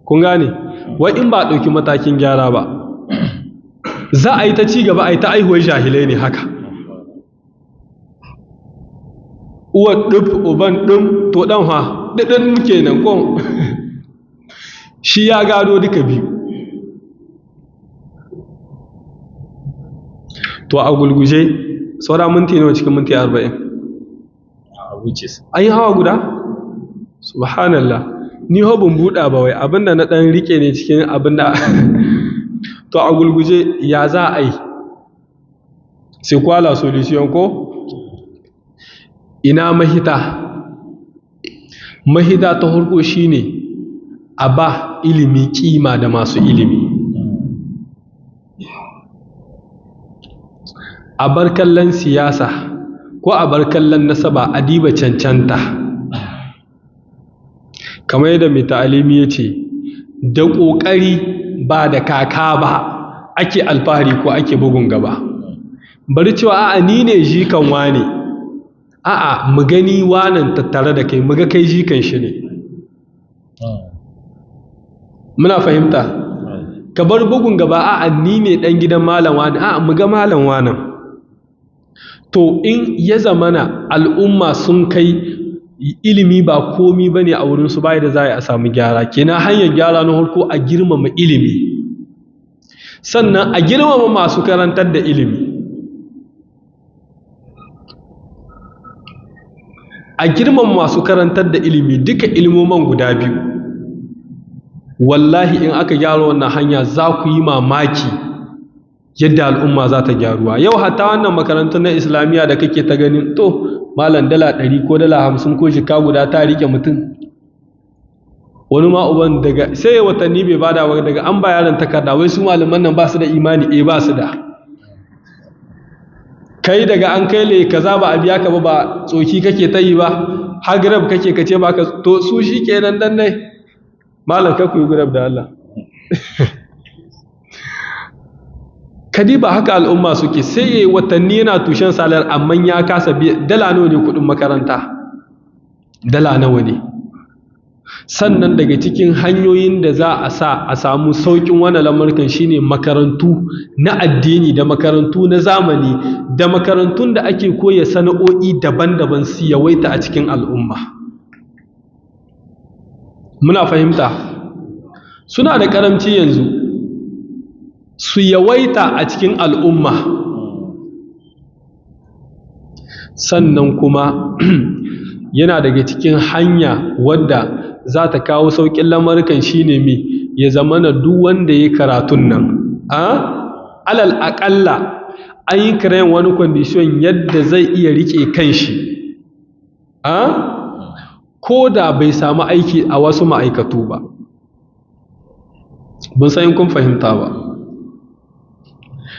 Kun gane? Wai in ba ɗauki matakin gyara ba, za a yi ta ci gaba a yi ta aihuwar jahilai ne haka. Uwar ɗuf uban ɗin to ɗan ha ɗiɗin kenan ko shi ya gado duka biyu. To a gulguje saura minti nawa cikin minti 40? An yi hawa guda? Subhanallah, ni ban buɗa ba wai abinda na ɗan rike ne cikin abinda. To a gulguje ya za a yi? C'est quoi la solution ko? Ina mahita? Mahita ta farko shine a ba ilimi kima da masu ilimi. A bar kallon siyasa ko a bar kallon nasaba, a diba cancanta. Kamar yadda mai ta'alimi ya ce, da ƙoƙari ba da kaka ba ake alfahari ko ake bugun gaba. Bari cewa a'a ni ne jikan wane, a'a mu gani wanan tattare da kai, mu ga kai jikan shi ne. Muna fahimta? Ka bar bugun gaba, a'a ni ne ɗan gidan malam wani, a'a mu ga malam wanan. To in ya zamana al'umma sun kai ilimi ba komi bane a wurin su, bai da za a samu gyara. Kenan hanyar gyara na farko a girmama ilimi, sannan a girmama masu karantar da ilimi. A girmama masu karantar da ilimi duka ilmoman guda biyu. Wallahi in aka gyara wannan hanya za ku yi mamaki yadda al'umma za ta gyaruwa. Yau hatta wannan makarantun na islamiyya da kake ta ganin, to malam $100 ko $50 ko jika guda ta rike mutum. Wani ma uban daga sai watanni bai bada ba, daga an ba yaron takarda wai su malaman nan ba su da imani, ba su da. Kai daga an kai le kaza ba a biya ka ba tsoki kake ta yi ba, har grab kake kace ba ka, to su shikenan dan dai malam ka ku yi grab da Allah. Kadi ba haka al'umma suke, sai yayi watanni yana tushen salar amma ya kasa biya. Dala nawa ne kudin makaranta? Dala nawa ne? Sannan daga cikin hanyoyin da za a sa a samu saukin wannan lamurkan shine makarantu na addini da makarantu na zamani da makarantun da ake koya sana'o'i daban-daban su yawaita a cikin al'umma. Muna fahimta? Suna da karamci yanzu, su yawaita a cikin al'umma. Sannan kuma yana daga cikin hanya wadda za ta kawo sauƙin lamurkan shine mi ya zamana duk wanda ya karatun nan, alal aƙalla an yi kirayen wani kwandishiyon yadda zai iya riƙe kanshi, ko da bai samu aiki a wasu ma'aikatu ba. Bun san kun fahimta ba.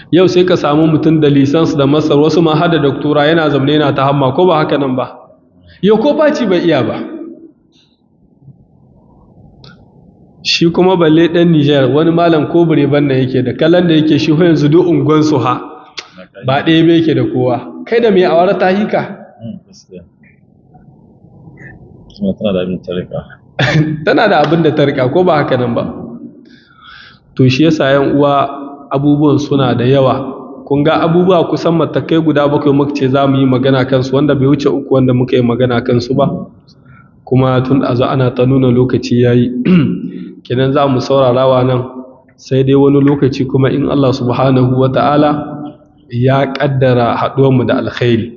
Yau sai ka samu mutum da lisans da masar, wasu ma har da doktora, yana zamne yana ta hamma, ko ba haka nan ba? Yau ko faci bai iya ba. Shi kuma balle ɗan Nijar, wani malam ko bireban nan yake da kallon da yake shi yanzu duk unguwansu ha ba ɗaya bai yake da kowa. Kai da mai awara ta hika?
Tana da abin tarika.
Tana da abin da tarika, ko ba haka nan ba? To shi yasa yan uwa abubuwan suna da yawa, kun ga abubuwa kusan matakai guda 7 muka ce za mu yi magana kansu, wanda bai wuce 3 wanda muka yi magana kansu ba, kuma tun a zo ana ta nuna lokaci ya yi. Kenan za mu saurarawa nan sai dai wani lokaci kuma in Allah subhanahu wa ta'ala ya ƙaddara haɗuwarmu da alkhairi.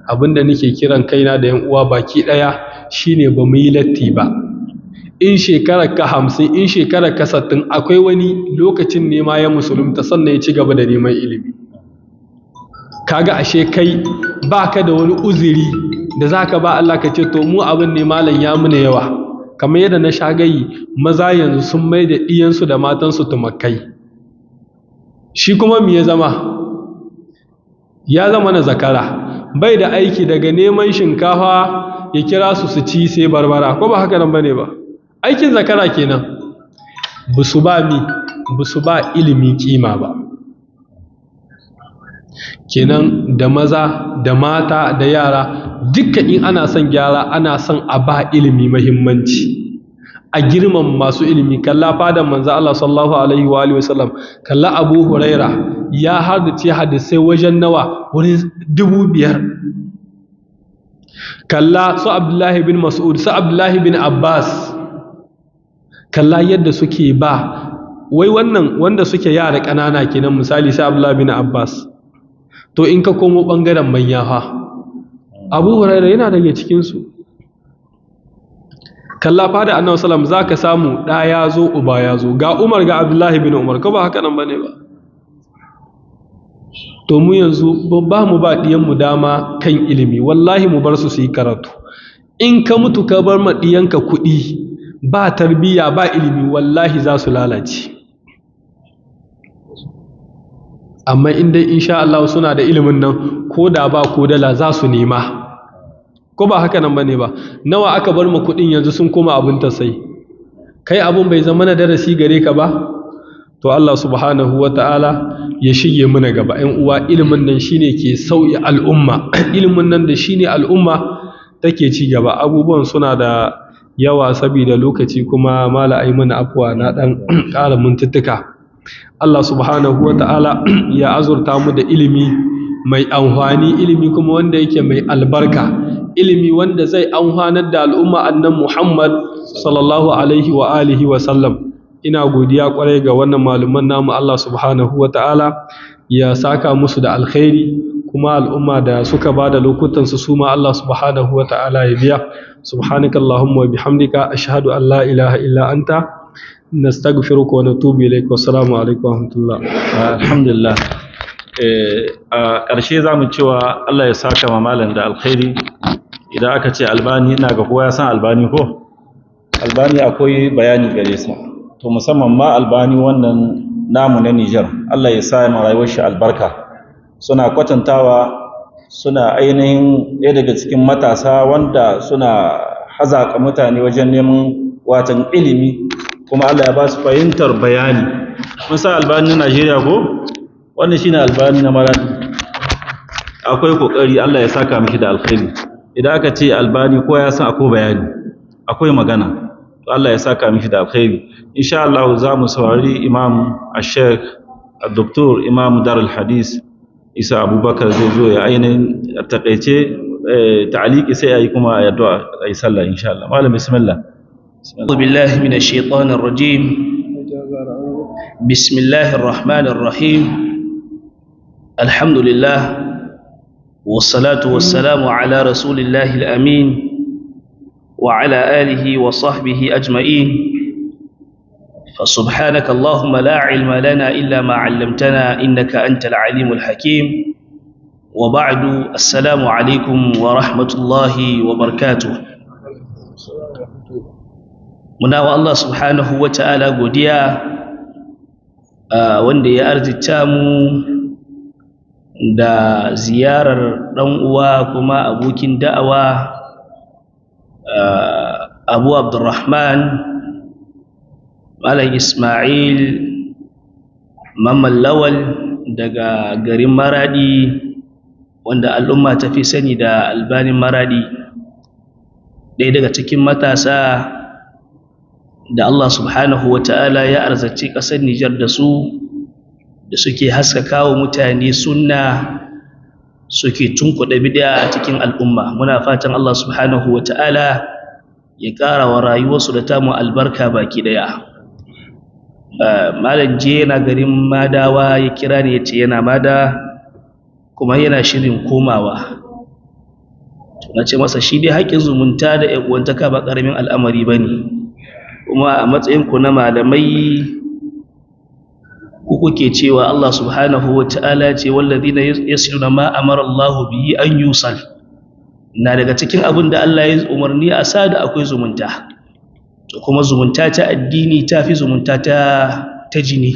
Abinda nake kiran kaina da yan uwa baki ɗaya shine ba mu yi latti ba. In shekarar ka 50, in shekarar ka 60, akwai wani lokacin nema ya musulunta sannan ya ci gaba da neman ilimi. Kaga ashe kai baka da wani uzuri da zaka ba Allah ka ce to mu abin ne malam ya muna yawa. Kamar yadda na shagayi, maza yanzu sun mai da ɗiyansu da matansu tumakai. Shi kuma me ya zama? Ya zama na zakara. Bai da aiki daga neman shinkafa ya kira su su ci sai barbara, ko ba haka nan bane ba? Aikin zakara kenan. Busu ba ilimi kima ba. Kenan da maza da mata da yara dukkan in ana son gyara ana son a ba ilimi muhimmanci, a girman masu ilimi. Kalla fadan manzo Allah sallallahu alaihi wa alihi wasallam, kalla Abu Huraira ya haddace hadisai wajen nawa, wurin 5,000. kalla su Abdullahi bin Mas'ud, su Abdullahi bin Abbas, kalla yadda suke ba wai wannan wanda suke yara ƙanana kenan, misali sai Abdullahi bin Abbas. To in ka komo ɓangaren manya fa, Abu Huraira yana daga cikinsu. Kalla fada annabi sallam za ka samu ɗa ya zo uba ya zo, ga Umar ga Abdullahi bin Umar, ko ba haka nan bane ba? To mu yanzu ba mu ba ɗiyanmu dama kan ilimi, wallahi mu bar su su yi karatu. In ka mutu ka bar ma ɗiyanka kuɗi ba tarbiyya ba ilimi, wallahi za su lalace. Amma in dai insha Allah suna da ilimin nan, ko da ba ko dala za su nema, ko ba haka nan bane ba? Nawa aka bar mu kuɗin yanzu sun koma abin tasai, kai abun bai zama na darasi gare ka ba? To Allah subhanahu wa ta'ala ya shige muna gaba. ‘Yan uwa, ilimin nan shine ke sauyi al'umma, ilimin nan da shine al'umma take ci gaba. Abubuwan suna da yawa saboda lokaci, kuma mala ai mana afuwa na ɗan ƙara mintuttuka. Allah subhanahu wa ta'ala ya azurta mu da ilimi mai amfani, ilimi kuma wanda yake mai albarka, ilimi wanda zai amfanar da al'umma annan Muhammad sallallahu alaihi wa alihi wa sallam. Ina godiya kwarai ga wannan malaman namu. Allah subhanahu wa ta'ala ya saka musu da alkhairi, kuma al'umma da suka ba da lokutansu su ma Allah subhanahu wa ta'ala ya biya. Subhanakallahumma wa bihamdika, ashhadu an la ilaha illa anta, nastaghfiruka wa natubu ilaik. Wassalamu alaikum wa rahmatullah.
Alhamdulillah. A ƙarshe za mu cewa Allah ya saka ma malam da alkhairi. Idan aka ce Albani, ina ga kowa ya san Albani ko? Albani akwai bayani gare sa. To musamman ma Albani wannan namu na Nijar, Allah ya sa ma rayuwar shi albarka. Suna kwatantawa, suna ainihin ɗaya daga cikin matasa wanda suna hazaƙa mutane wajen neman watan ilimi, kuma Allah ya ba su fahimtar bayani. Mun sa Albani na Najeriya ko? Wannan shine Albani na Maradi. Akwai kokari, Allah ya saka mishi da alkhairi. Idan aka ce Albani ko ya san akwai bayani, akwai magana. To Allah ya saka mishi da alkhairi. Insha Allah za mu saurari Imam Sheikh Dr. Imam Darul Hadis Isa Abubakar zai zo ya ainihin takaice ta'aliki, sai ayi kuma ya addu'a ayi sallah insha Allah. Malam bismillah.
أعوذ بالله من الشيطان الرجيم. بسم الله الرحمن الرحيم. الحمد لله والصلاة والسلام على رسول الله الأمين وعلى آله وصحبه أجمعين. فسبحانك اللهم لا علم لنا إلا ما علمتنا إنك أنت العليم الحكيم. وبعد، السلام عليكم ورحمة الله وبركاته. Muna wa Allah subhanahu wa ta'ala godiya wanda ya arzita mu da ziyarar ɗan uwa kuma abokin da'awa Abu Abdurrahman Malam Ismail Mamman Lawal daga garin Maradi, wanda al'umma ta fi sani da Albanin Maradi, ɗaya daga cikin matasa da Allah subhanahu wa ta'ala ya arzaci ƙasar Nijar da su da suke haskaka wa mutane sunna, suke tunkuɗa bid'a a cikin al'umma. Muna fatan Allah subhanahu wa ta'ala ya ƙara wa rayuwarsu da tamu albarka baki ɗaya. Malam je yana garin Madawa ya kira ni ya ce yana Mada kuma yana shirin komawa. Na ce masa shi dai haƙƙin zumunta da ƴan uwantaka ba ƙaramin al'amari ba ne, kuma a matsayinku na malamai ku kuke cewa Allah subhanahu wa ta'ala ce walladhina yasluna ma amara Allah bihi an yusal. Na daga cikin abin da Allah ya umarni a sada akwai zumunta, to kuma zumunta ta addini ta fi zumunta ta jini,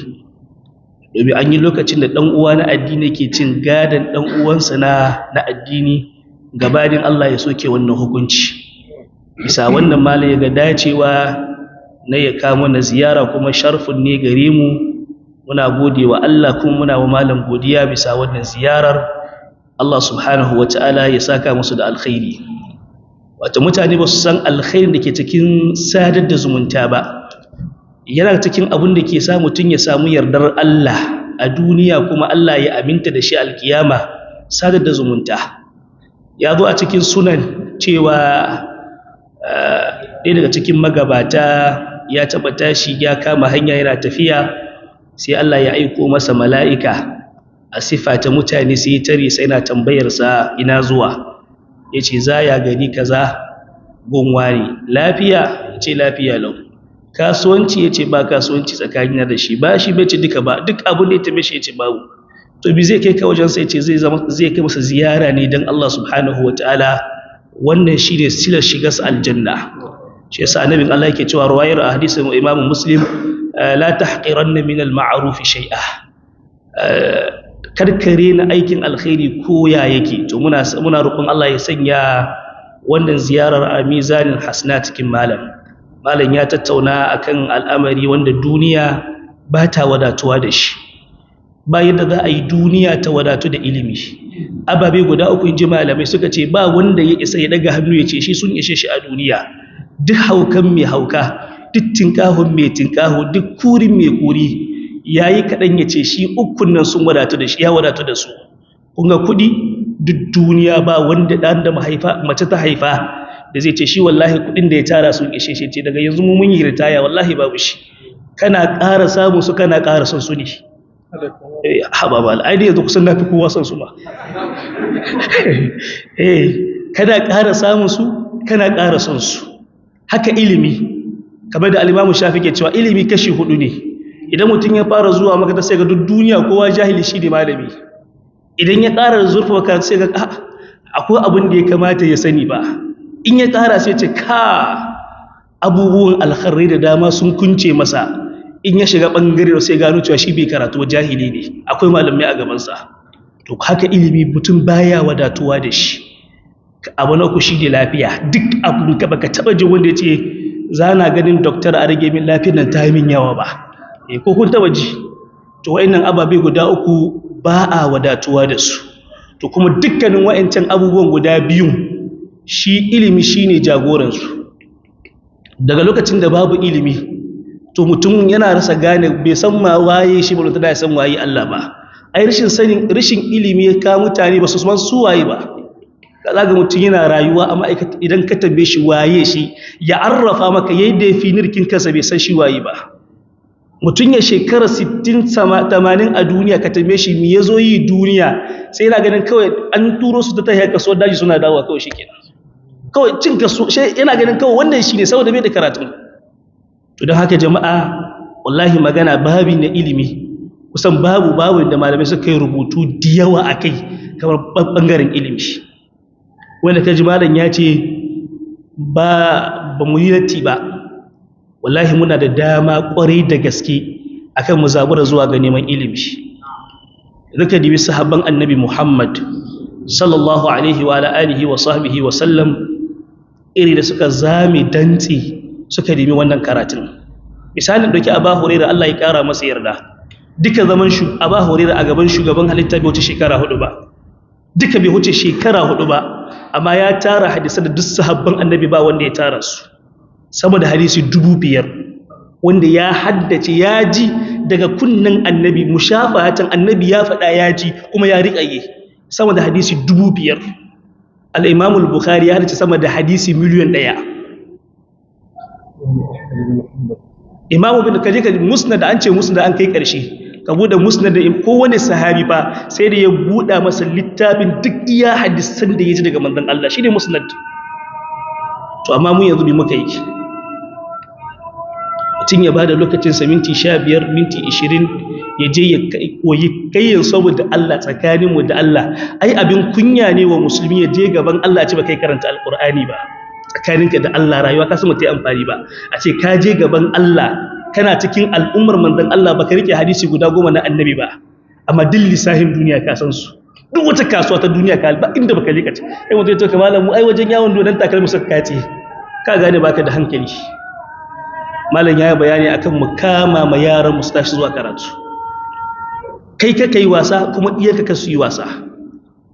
domin an yi lokacin da ɗan uwa na addini ke cin gadon ɗan uwansa na addini gabanin Allah ya soke wannan hukunci. Bisa wannan malam ya ga dacewa na ya kamo na ziyara, kuma sharfin ne gare mu. Muna gode wa Allah kuma muna wa malam godiya bisa wannan ziyarar. Allah subhanahu wa ta'ala ya saka musu da alkhairi. Wato mutane ba su san alkhairin da ke cikin sadar da zumunta ba. Yana cikin abin da ke sa mutum ya samu yardar Allah a duniya, kuma Allah ya aminta da shi alkiyama, sadar da zumunta. Ya zo a cikin sunan cewa ɗaya daga cikin magabata ya taɓa tashi ya kama hanya yana tafiya, sai Allah ya aiko masa mala'ika a sifa ta mutane, sai tare sai na tambayarsa ina zuwa. Ya ce za ya gani kaza gunwa ne, lafiya? Ya ce lafiya lau. Kasuwanci? Ya ce ba kasuwanci tsakanina da shi, ba shi bai ce duka ba, duk abin da ya tabe shi ya ce babu. To bi zai kai ka wajen sai ce zai kai masa ziyara ne don Allah subhanahu wa ta'ala, wannan shi ne silar shigas aljanna. Shi yasa annabin Allah yake cewa ruwayar a hadisin Imam Muslim, la tahqiranna min al-ma'ruf shay'a. Karkare na aikin alkhairi ko ya yake. To muna roƙon Allah ya sanya wannan ziyarar a mizanin hasana cikin malam. Malam ya tattauna akan al'amari wanda duniya ba ta wadatuwa da shi. Ba yadda za a yi duniya ta wadatu da ilimi. Ababe guda uku in ji malamai suka ce ba wanda ya isa ya daga hannu ya ce shi sun ishe shi a duniya. Duk haukan mai hauka, duk tinkahun mai tinkahu, duk kurin mai kuri, ya yi kaɗan ya ce shi ukun nan sun wadatu da shi, ya wadatu da su. Kun ga kuɗi, duk duniya ba wanda ɗan da mace ta haifa da zai ce shi wallahi kuɗin da ya tara sun ishe shi, ce daga yanzu mun yi ritaya wallahi babu shi. Kana ƙara samun su kana ƙara son su ne. Haba ba ai da yanzu kusan nafi kowa son su ma. Kana ƙara samun su kana ƙara son su. Haka ilimi, kamar da al-Imam Shafi ke cewa ilimi kashi 4 ne. Idan mutum ya fara zuwa makaranta sai ga duk duniya kowa jahili shi ne malami. Idan ya ƙara zurfa makaranta sai ga akwai abin da ya kamata ya sani ba. In ya ƙara sai ce ka abubuwan alkhairi da dama sun kunce masa. In ya shiga ɓangare sai gano cewa shi bai karatu, jahili ne, akwai malamai a gabansa. To haka ilimi mutum baya wadatuwa da shi. Abu na uku shi ne lafiya. Duk abin ka baka taɓa jin wanda ya ce za na ganin doktor a rage min lafiyar nan ta yi min yawa ba. Ko kun taɓa ji? To wa'annan ababe guda uku ba a wadatuwa da su. To kuma dukkanin wa'ancan abubuwan guda biyun shi ilimi shi ne jagoransu. Daga lokacin da babu ilimi, to mutum yana rasa gane, bai san ma waye shi ba, da ya san waye Allah ba. Ai rashin ilimi ya kawo mutane ba su san su waye ba. Kaza ga mutum yana rayuwa a ma'aikata, idan ka tambaye shi waye shi, ya arrafa maka yayin da yafi nirkin kansa bai san shi waye ba. Mutum ya shekara 60 80 a duniya, ka tambaye shi me yazo yi duniya, sai yana ganin kawai an turo su ta tahiya kaso daji suna dawowa kawai shikenan. Kawai cin kaso yana ganin kawai wannan shine saboda bai da karatu. To don haka jama'a, wallahi magana babi na ilimi kusan babu da malamai suka yi rubutu da yawa a kai kamar ɓangaren ilimi. Wanda ka ji malam ya ce ba mu yi latti ba, wallahi muna da dama ƙwarai da gaske akan mu zabura zuwa ga neman ilimi. Zaka dibi sahabban annabi Muhammad sallallahu alaihi wa alihi wa sahbihi wa sallam, iri da suka zame dantsi suka nemi wannan karatun. Misalin dauki Abu Hurairah, Allah ya kara masa yarda. Duka zaman Abu Hurairah a gaban shugaban halitta bai wuce shekara 4 ba. Duka bai wuce shekara 4 ba, amma ya tara hadisi da duk sahabban annabi ba wanda ya tara su. Sama da hadisi 5,000. wanda ya haddace ya ji daga kunnen annabi mushafahatan annabi ya faɗa ya ji kuma ya riƙaye sama da hadisi 5,000. al-Imam al-Bukhari ya haddace sama da hadisi miliyan 1. Imam bin kaje ka musnad an ce musnad an kai ƙarshe ka bude musnad da kowane sahabi ba sai da ya buɗa masa littafin duk iya hadisan da ya ji daga manzon Allah shine musnad. To amma mu yanzu bi muka yi mutum ya bada lokacinsa minti 15 minti 20 ya je ya koyi kayyin saboda Allah tsakaninmu da Allah. Ai abin kunya ne wa musulmi ya je gaban Allah ce ba kai karanta alkur'ani ba tsakaninka da Allah rayuwa ka samu ta amfani ba a ce ka je gaban Allah kana cikin al'ummar manzon Allah baka rike hadisi guda 10 na annabi ba amma duk lisahin duniya ka san su duk wata kasuwa ta duniya ka ba inda baka rike kai mutum ya ce kamar mu ai wajen yawon dodan takalmi suka kace ka gane baka da hankali. Malam ya yi bayani akan mu kama ma yaran mu su tashi zuwa karatu kai ka kai wasa kuma iyaka ka su yi wasa.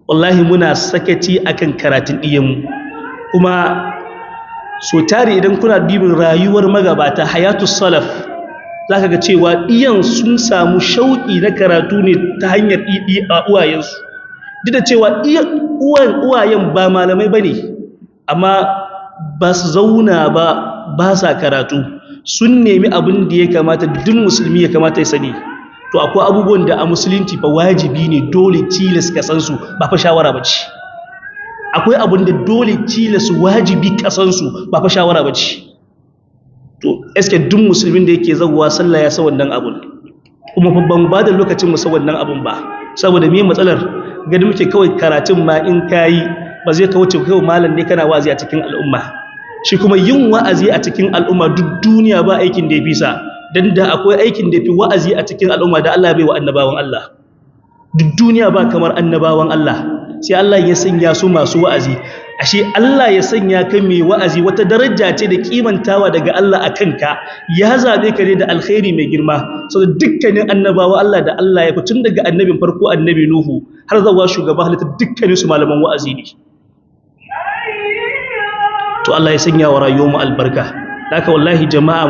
Wallahi muna sakaci akan karatun iyanmu kuma so tare idan kuna dibin rayuwar magabata hayatus salaf zaka ga cewa iyan sun samu shauki na karatu ne ta hanyar a uwayensu duk da cewa uwayen ba malamai bane amma ba su zauna ba sa karatu sun nemi abin da ya kamata duk musulmi ya kamata ya sani. To akwai abubuwan da a musulunci fa wajibi ne dole tilas ka san su ba fa shawara bace. Akwai abin da dole tilas wajibi ka san su ba fa shawara bace. To eske duk musulmin da yake zawwa sallah ya san wannan abun kuma fa ban ba da lokacin mu san wannan abun ba saboda me matsalar gadi muke kawai karatun ma in kai ba zai kawo kai malam ne kana wazi a cikin al'umma shi kuma yin wa'azi a cikin al'umma duk duniya ba aikin da ya fi sa dan da akwai aikin da fi wa'azi a cikin al'umma da Allah bai wa annabawan Allah duk duniya ba kamar annabawan Allah sai Allah ya sanya su masu wa'azi ashe Allah ya sanya ka mai wa'azi wata daraja ce da kimantawa daga Allah akan ka ya zabe ka ne da alkhairi mai girma saboda dukkanin annabawa Allah da Allah ya tun daga annabin farko annabi Nuhu har zuwa shugaban halitta dukkanin su malaman wa'azi ne. To Allah ya sanya wa rayuwarmu albarka haka wallahi jama'a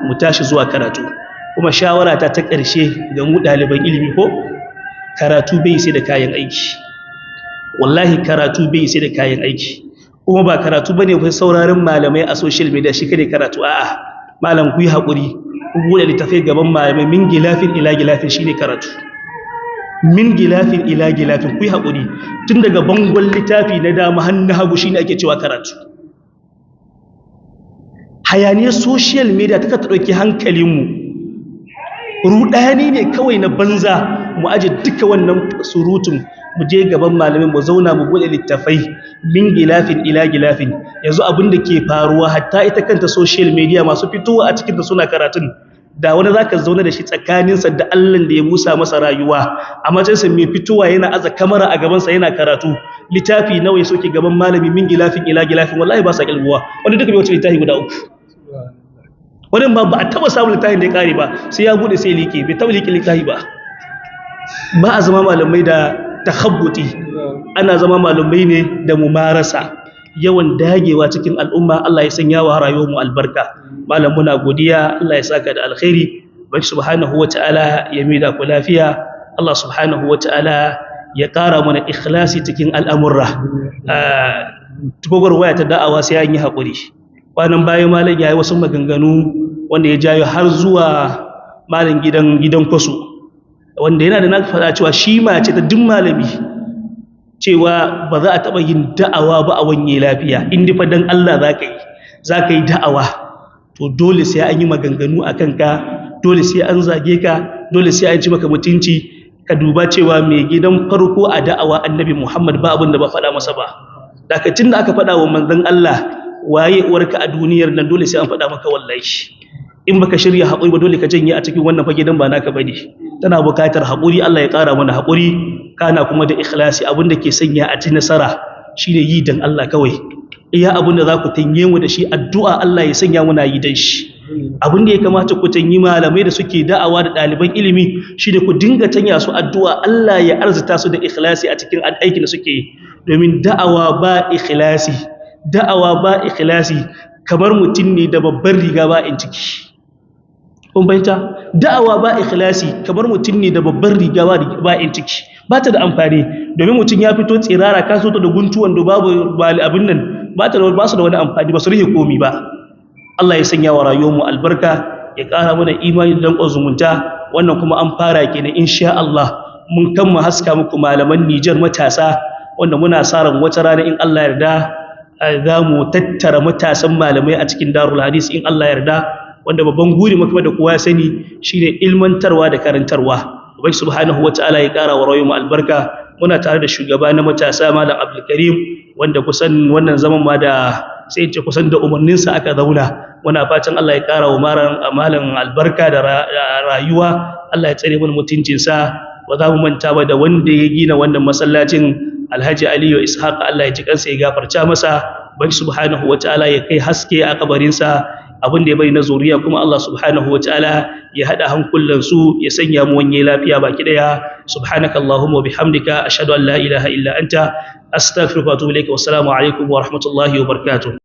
mu tashi zuwa karatu kuma shawara ta ƙarshe ga mu ɗaliban ilimi ko karatu bai sai da kayan aiki wallahi karatu bai sai da kayan aiki kuma ba karatu bane ku sauraron malamai a social media shi kade karatu a'a malam ku yi hakuri ku bude littafai gaban malamai min gilafin ila gilafin shine karatu min gilafin ila gilafin ku yi hakuri tun daga bangon littafi na dama har na hagu shine ake cewa karatu. Hayaniyar social media ta ɗauki hankalinmu rudani ne kawai na banza mu aje duka wannan surutun mu je gaban malamin mu zauna mu bude littafai min gilafin ila gilafin yanzu abin da ke faruwa hatta ita kanta social media masu fitowa a cikin da suna karatun da wani zaka zauna da shi tsakaninsa da Allah da ya busa masa rayuwa a majalisa mai fitowa yana aza kamera a gabansa yana karatu littafi nawa ya soke gaban malami min gilafin ila gilafin wallahi ba sa kilbuwa wani duka bai wuce littafi guda 3 wani ba a taba samun littafin da ya kare ba sai ya bude sai liƙe bai taba liƙe littafi ba a zama malamai da takhabbuti ana zama malamai ne da mumarasa yawan dagewa cikin al'umma. Allah ya sanya wa rayuwar mu albarka malam muna godiya Allah ya saka da alkhairi bai subhanahu wataala ya mida ku lafiya Allah subhanahu wataala ya ƙara mana ikhlasi cikin al'amurra waya ta da'awa sai an yi haƙuri kwanan bayan malam ya yi wasu maganganu wanda ya jayo har zuwa malam gidan kwaso wanda yana da na faɗa cewa shi ma ce ta duk malami cewa ba za a taɓa yin da'awa ba a wanye lafiya inda fa dan Allah za ka yi da'awa to dole sai an yi maganganu a kanka dole sai an zage ka dole sai an ci maka mutunci ka duba cewa mai gidan farko a da'awa annabi Muhammad ba abin da ba faɗa masa ba dakacin da aka faɗa wa manzon Allah waye uwarka a duniyar nan dole sai an faɗa maka wallahi in baka shirya haƙuri ba dole ka janye a cikin wannan fage dan ba naka bane tana buƙatar haƙuri Allah ya ƙara mana haƙuri kana kuma da ikhlasi abinda ke sanya a ci nasara shine yi dan Allah kawai iya abinda za ku tanye mu da shi addu'a Allah ya sanya muna yi dan shi abinda ya kamata ku tanyi malamai da suke da'awa da ɗaliban ilimi shine ku dinga tanya su addu'a Allah ya arzuta su da ikhlasi a cikin aikin da suke yi domin da'awa ba ikhlasi kamar mutum ne da babbar riga ba in ciki kun fahimta da'awa ba ikhlasi kamar mutum ne da babban riga ba in ciki ba ta da amfani domin mutum ya fito tsirara ka so ta da guntuwan da babu abin nan ba su da wani amfani ba su rihe komi ba. Allah ya sanya wa rayuwarmu albarka ya ƙara mana imani da danƙon zumunta wannan kuma an fara kenan insha Allah mun kamma haska muku malaman Nijar matasa wanda muna sa ran wata rana in Allah yarda za mu tattara matasan malamai a cikin Darul Hadis in Allah yarda wanda babban guri kuma da kowa ya sani shine ilmantarwa da karantarwa. Ubai subhanahu wata'ala ya ƙara wa rayuwarmu albarka. Muna tare da shugaba na matasa Malam Abdul Karim wanda kusan wannan zaman ma da sai ce kusan da umarninsa aka zauna. Muna fatan Allah ya ƙara wa malam albarka da rayuwa. Allah ya tsare mana mutuncinsa. Ba za mu manta ba da wanda ya gina wannan masallacin Alhaji Aliyu Ishaq, Allah ya ji kansa ya gafarta masa. Ubai subhanahu wata'ala ya kai haske a kabarinsa. Abin da ya bari na zuriya kuma Allah subhanahu wataala ya hada hankulan su ya sanya mu wanye lafiya baki daya. Subhanakallahumma wa bihamdika ashhadu an la ilaha illa anta astaghfiruka wa atubu ilaik. Wassalamu alaikum wa rahmatullahi wa barakatuh.